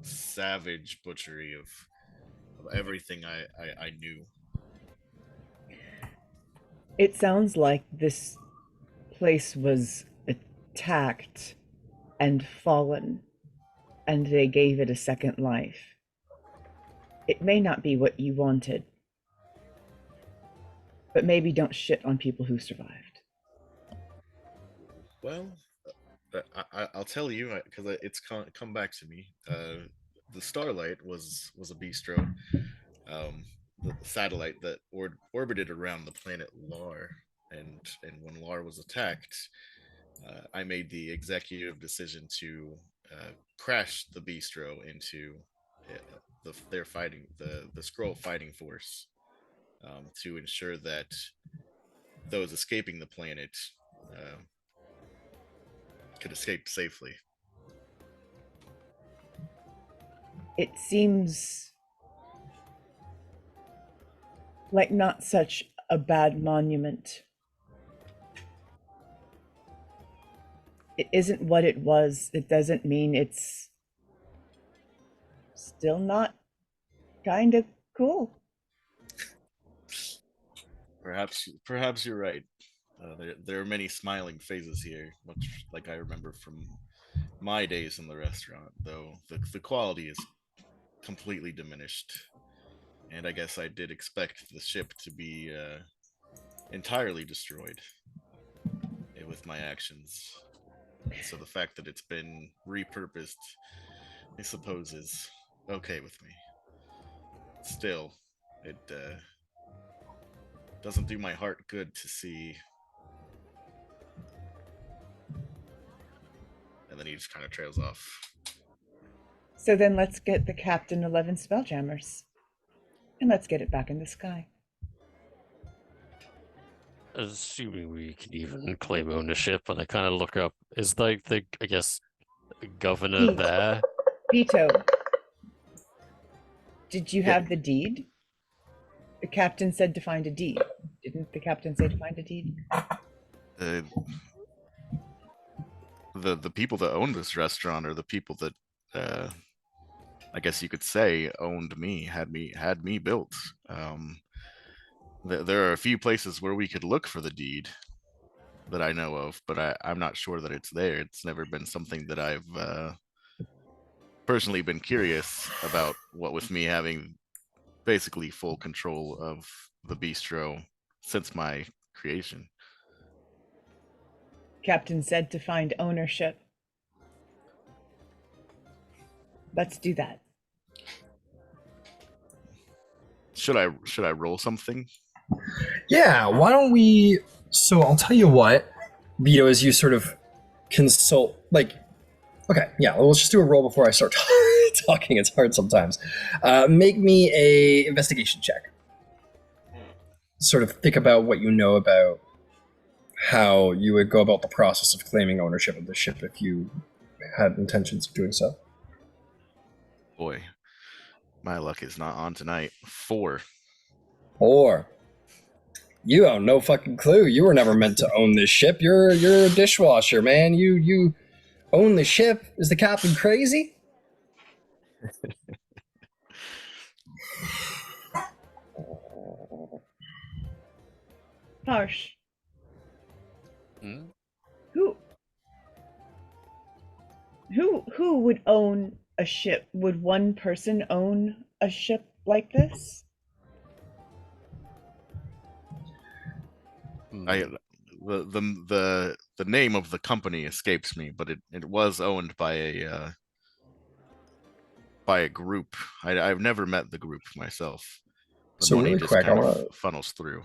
savage butchery of everything I knew. It sounds like this place was attacked and fallen, and they gave it a second life. It may not be what you wanted, but maybe don't shit on people who survived. Well, I'll tell you because it's come back to me. The Starlight was a bistro, the satellite that orbited around the planet Lar, and when Lar was attacked, I made the executive decision to crash the bistro into the Skrull fighting force, to ensure that those escaping the planet could escape safely. It seems like not such a bad monument. It isn't what it was. It doesn't mean it's still not kind of cool. Perhaps you're right. There are many smiling faces here, much like I remember from my days in the restaurant, though the quality is completely diminished. And I guess I did expect the ship to be entirely destroyed with my actions. So the fact that it's been repurposed, I suppose, is okay with me. Still, it doesn't do my heart good to see. And then he just kind of trails off. So then let's get the Captain 11 Spelljammers. And let's get it back in the sky. Assuming we can even claim ownership, and I kind of look up. Is like the I guess governor Pete. there? Vito, did you have the deed? The captain said to find a deed. Didn't the captain say to find a deed? The people that own this restaurant are the people that I guess you could say owned me, had me built. There are a few places where we could look for the deed that I know of, but I'm not sure that it's there. It's never been something that I've personally been curious about, what with me having basically full control of the bistro since my creation. Captain said to find ownership. Let's do that. Should I roll something? Yeah, why don't we... So I'll tell you what, Vito, as you sort of consult... Okay, yeah, let's just do a roll before I start talking. It's hard sometimes. Make me a investigation check. Sort of think about what you know about how you would go about the process of claiming ownership of the ship if you had intentions of doing so. Boy, my luck is not on tonight. 4. Or you have no fucking clue. You were never meant to own this ship. You're a dishwasher, man. You own the ship. Is the captain crazy? Varsh. Hmm? Who would own a ship? Would one person own a ship like this? The name of the company escapes me, but it was owned by a group. I've never met the group myself. The So money really just quick, kind I of wanna... funnels through.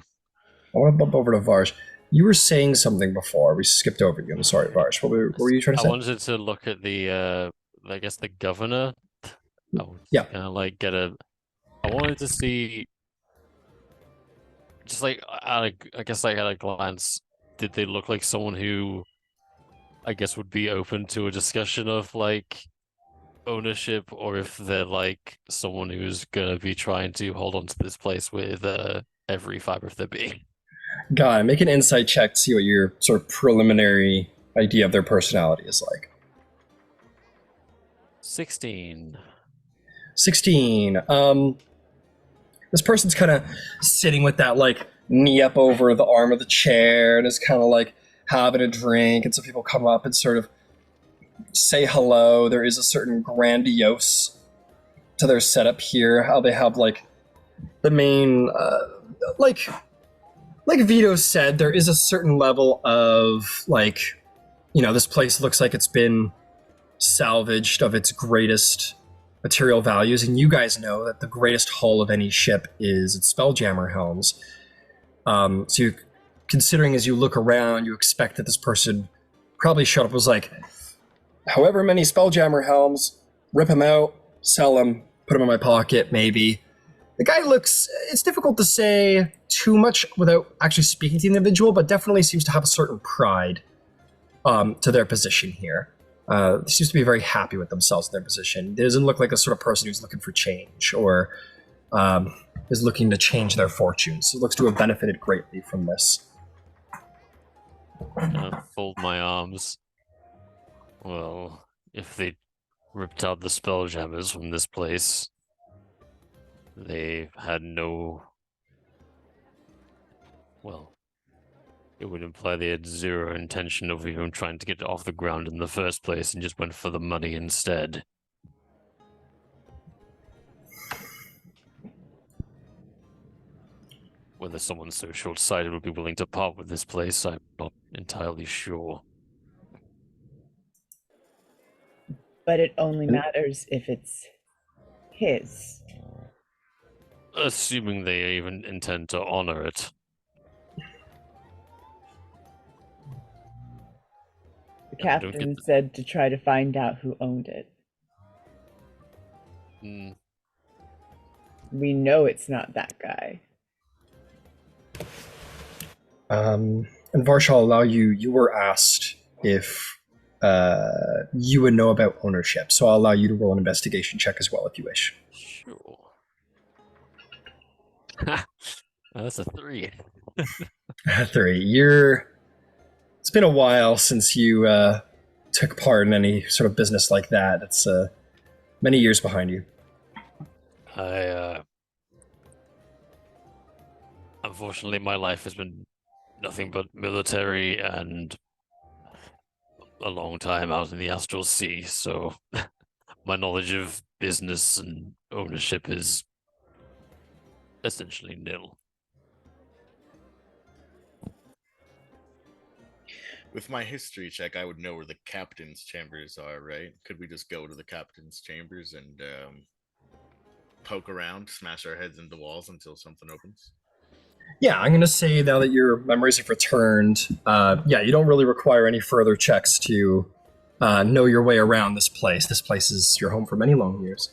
I want to bump over to Varsh. You were saying something before. We skipped over you. I'm sorry, Varsh. What were you trying to I say? wanted to look at the I guess the governor. I wanted Yeah. to kind of like get a. I wanted to see, just like I guess like at a glance, did they look like someone who I guess would be open to a discussion of like ownership, or if they're like someone who's gonna be trying to hold on to this place with every fiber of their being. Got it. Make an insight check to see what your sort of preliminary idea of their personality is like. 16. 16. This person's kind of sitting with that like knee up over the arm of the chair and is kind of like having a drink, and some people come up and sort of say hello. There is a certain grandiose to their setup here, how they have like the main like Vito said, there is a certain level of like, this place looks like it's been salvaged of its greatest material values, and you guys know that the greatest hull of any ship is its Spelljammer helms. So you, considering as you look around, you expect that this person probably showed up was like, however many Spelljammer helms, rip them out, sell them, put them in my pocket, maybe. The guy looks, it's difficult to say too much without actually speaking to the individual, but definitely seems to have a certain pride to their position here. Seems to be very happy with themselves in their position. It doesn't look like a sort of person who's looking for change or is looking to change their fortunes. It looks to have benefited greatly from this. Fold my arms. Well, if they ripped out the Spelljammers from this place, they had no. Well, it would imply they had zero intention of even trying to get it off the ground in the first place and just went for the money instead. Whether someone so short-sighted would be willing to part with this place, I'm not entirely sure. But it only matters if it's his. Assuming they even intend to honor it. The captain said to try to find out who owned it. We know it's not that guy. And Varsh, I'll allow you. You were asked if you would know about ownership, so I'll allow you to roll an investigation check as well if you wish. Sure. That's a 3. 3. It's been a while since you took part in any sort of business like that. It's many years behind you. Unfortunately, my life has been nothing but military and a long time out in the astral sea, so my knowledge of business and ownership is essentially nil. With my history check, I would know where the captain's chambers are, right? Could we just go to the captain's chambers and poke around, smash our heads into walls until something opens? Yeah, I'm going to say now that your memories have returned, you don't really require any further checks to know your way around this place. This place is your home for many long years.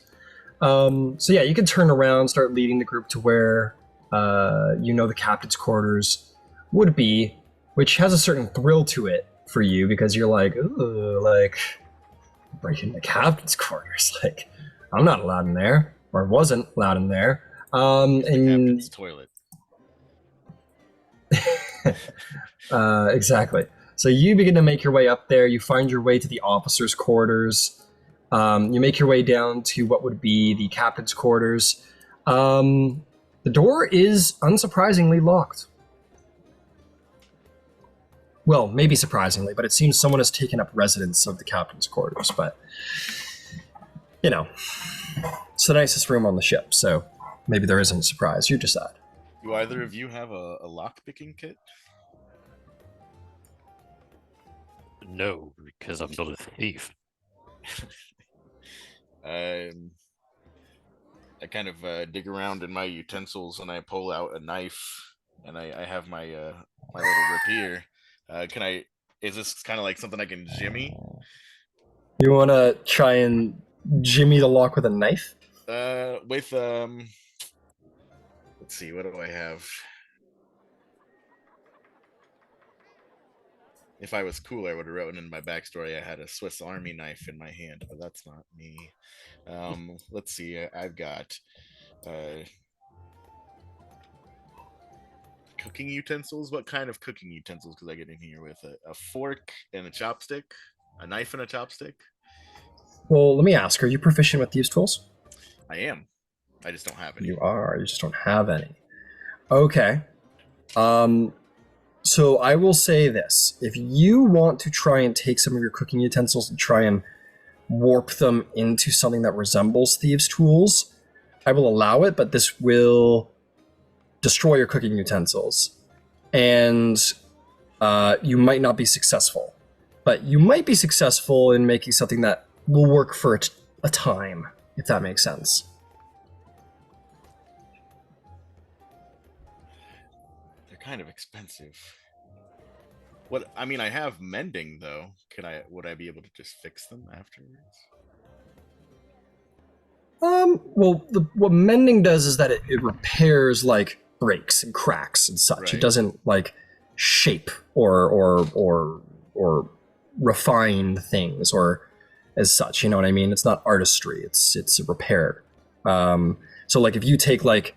You can turn around, start leading the group to where the captain's quarters would be, which has a certain thrill to it for you because you're like, ooh, like breaking the captain's quarters. Like, I'm not allowed in there, or wasn't allowed in there. The captain's toilet. Exactly. So you begin to make your way up there. You find your way to the officers' quarters. You make your way down to what would be the captain's quarters. The door is unsurprisingly locked. Well, maybe surprisingly, but it seems someone has taken up residence of the captain's quarters. But, it's the nicest room on the ship, so maybe there isn't a surprise. You decide. Do either of you have a lock-picking kit? No, because I'm not a thief. I kind of dig around in my utensils and I pull out a knife and I have my my little rapier. Can I? Is this kind of like something I can jimmy? You want to try and jimmy the lock with a knife? With let's see, what do I have? If I was cool, I would have written in my backstory I had a Swiss Army knife in my hand, but that's not me. Let's see, I've got uh, cooking utensils. What kind of cooking utensils could I get in here with? A fork and a chopstick? A knife and a chopstick? Well, let me ask, are you proficient with these tools? I am. I just don't have any. You are, you just don't have any. Okay. So I will say this. If you want to try and take some of your cooking utensils and try and warp them into something that resembles thieves' tools, I will allow it, but this will destroy your cooking utensils. And you might not be successful. But you might be successful in making something that will work for a time, if that makes sense. They're kind of expensive. What I mean, I have mending though. Would I be able to just fix them afterwards? Well, what mending does is that it repairs like breaks and cracks and such. Right. It doesn't like shape or refine things or as such. You know what I mean? It's not artistry. It's repair. So like if you take like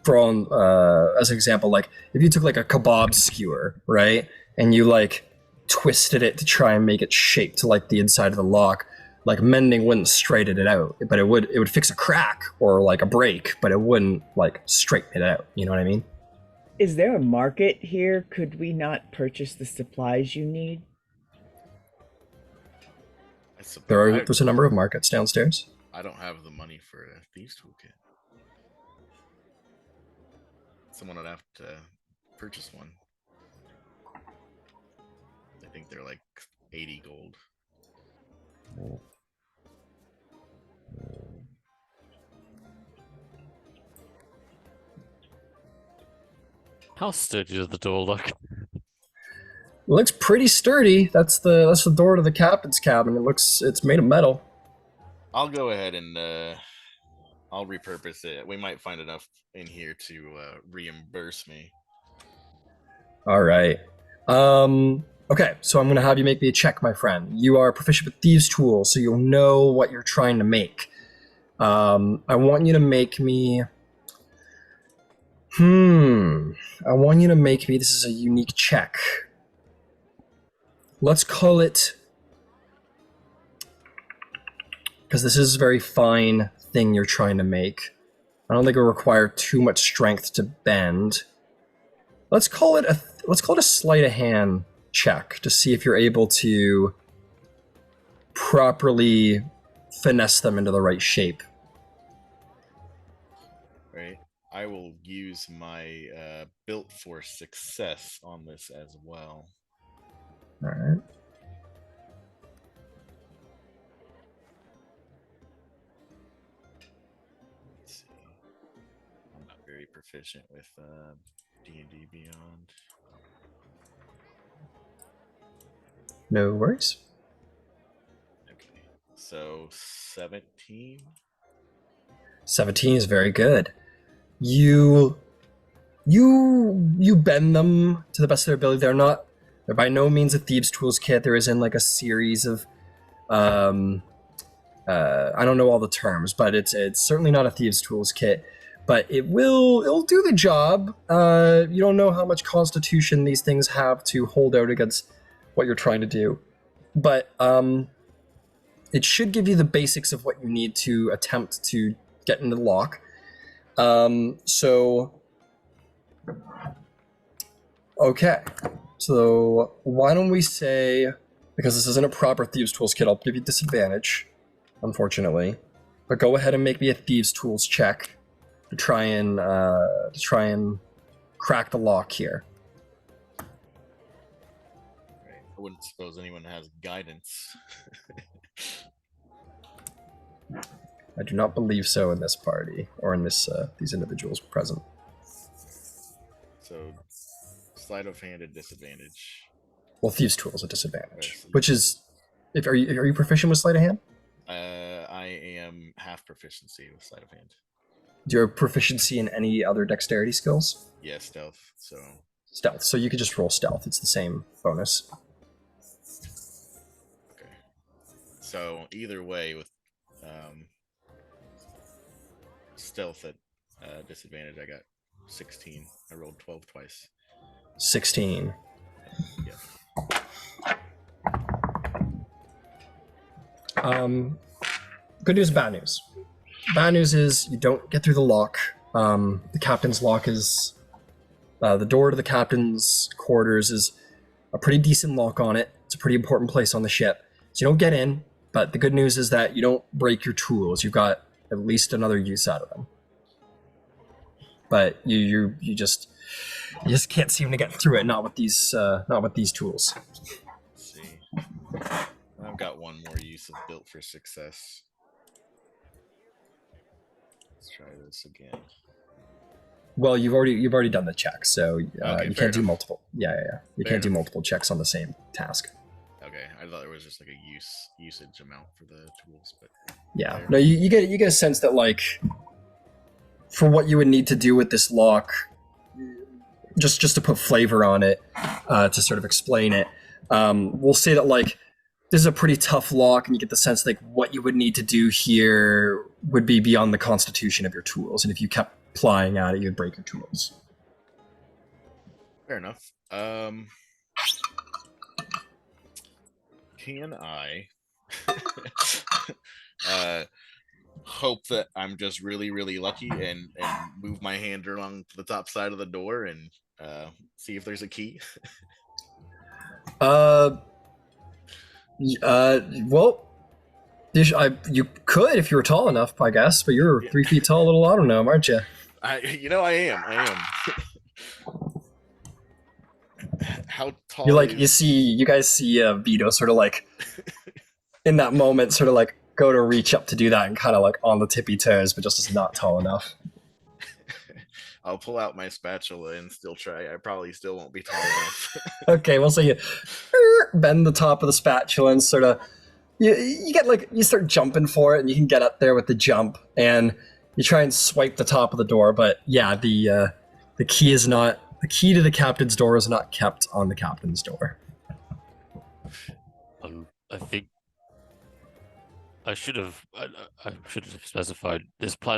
as an example, like if you took like a kebab skewer, right, and you like twisted it to try and make it shape to like the inside of the lock, like mending wouldn't straighten it out, but it would fix a crack or like a break, but it wouldn't like straighten it out. You know what I mean? Is there a market here? Could we not purchase the supplies you need? There's a number of markets downstairs. I don't have the money for a thieves toolkit. Someone would have to purchase one. I think they're like 80 gold. How sturdy does the door look? It looks pretty sturdy. That's the door to the captain's cabin. It's made of metal. I'll go ahead and I'll repurpose it. We might find enough in here to reimburse me. All right. Okay, so I'm going to have you make me a check, my friend. You are proficient with thieves' tools, so you'll know what you're trying to make. I want you to make me... I want you to make me... This is a unique check. Let's call it... Because this is a very fine thing you're trying to make. I don't think it will require too much strength to bend. Let's call it a sleight of hand check to see if you're able to properly finesse them into the right shape. Right. I will use my built for success on this as well. All right. Let's see. I'm not very proficient with D&D Beyond. No worries. Okay. So 17. 17 is very good. You bend them to the best of their ability. They're by no means a thieves' tools kit. There isn't like a series of I don't know all the terms, but it's certainly not a thieves' tools kit. But it'll do the job. You don't know how much constitution these things have to hold out against what you're trying to do. But it should give you the basics of what you need to attempt to get into the lock. Okay. So why don't we say, because this isn't a proper thieves' tools kit, I'll give you disadvantage, unfortunately. But go ahead and make me a thieves' tools check to try and crack the lock here. Right. I wouldn't suppose anyone has guidance. I do not believe so in this party or in this these individuals present. So sleight of hand at disadvantage. Well, thieves' tool is a disadvantage, I see. which is, are you proficient with sleight of hand? I am half proficiency with sleight of hand. Do you have proficiency in any other dexterity skills? Yeah, stealth. So Stealth. So you could just roll stealth. It's the same bonus. okay. So either way, with stealth at disadvantage, I got 16. I rolled 12 twice. 16. Yeah. Good news, bad news. Bad news is you don't get through the lock. The captain's lock is the door to the captain's quarters is a pretty decent lock on it. It's a pretty important place on the ship, so you don't get in. But the good news is that you don't break your tools. You've got at least another use out of them. But you just can't seem to get through it. Not with these tools. Let's see. I've got one more use of built for success. Let's try this again. Well, you've already done the check, so Okay, you fair can't do enough. multiple. Yeah. You Fair can't do enough. multiple checks on the same task. Okay, I thought there was just like a usage amount for the tools, but Yeah. fair. No, you get a sense that, like, for what you would need to do with this lock, just to put flavor on it, to sort of explain it, we'll say that, like, this is a pretty tough lock, and you get the sense like what you would need to do here would be beyond the constitution of your tools, and if you kept plying at it, you'd break your tools. Fair enough. Can I hope that I'm just really, really lucky and move my hand along to the top side of the door and see if there's a key? Well, you could if you were tall enough, I guess, but you're Yeah. 3 feet tall, little autognome, aren't you? I am. How tall? You guys see Vito sort of like in that moment, sort of like go to reach up to do that and kind of like on the tippy toes, but just is not tall enough. I'll pull out my spatula and still try. I probably still won't be tall enough. Okay, well, so you bend the top of the spatula and sort of you get like you start jumping for it, and you can get up there with the jump, and you try and swipe the top of the door, but yeah, the key is not. The key to the captain's door is not kept on the captain's door. I think I should have specified this plan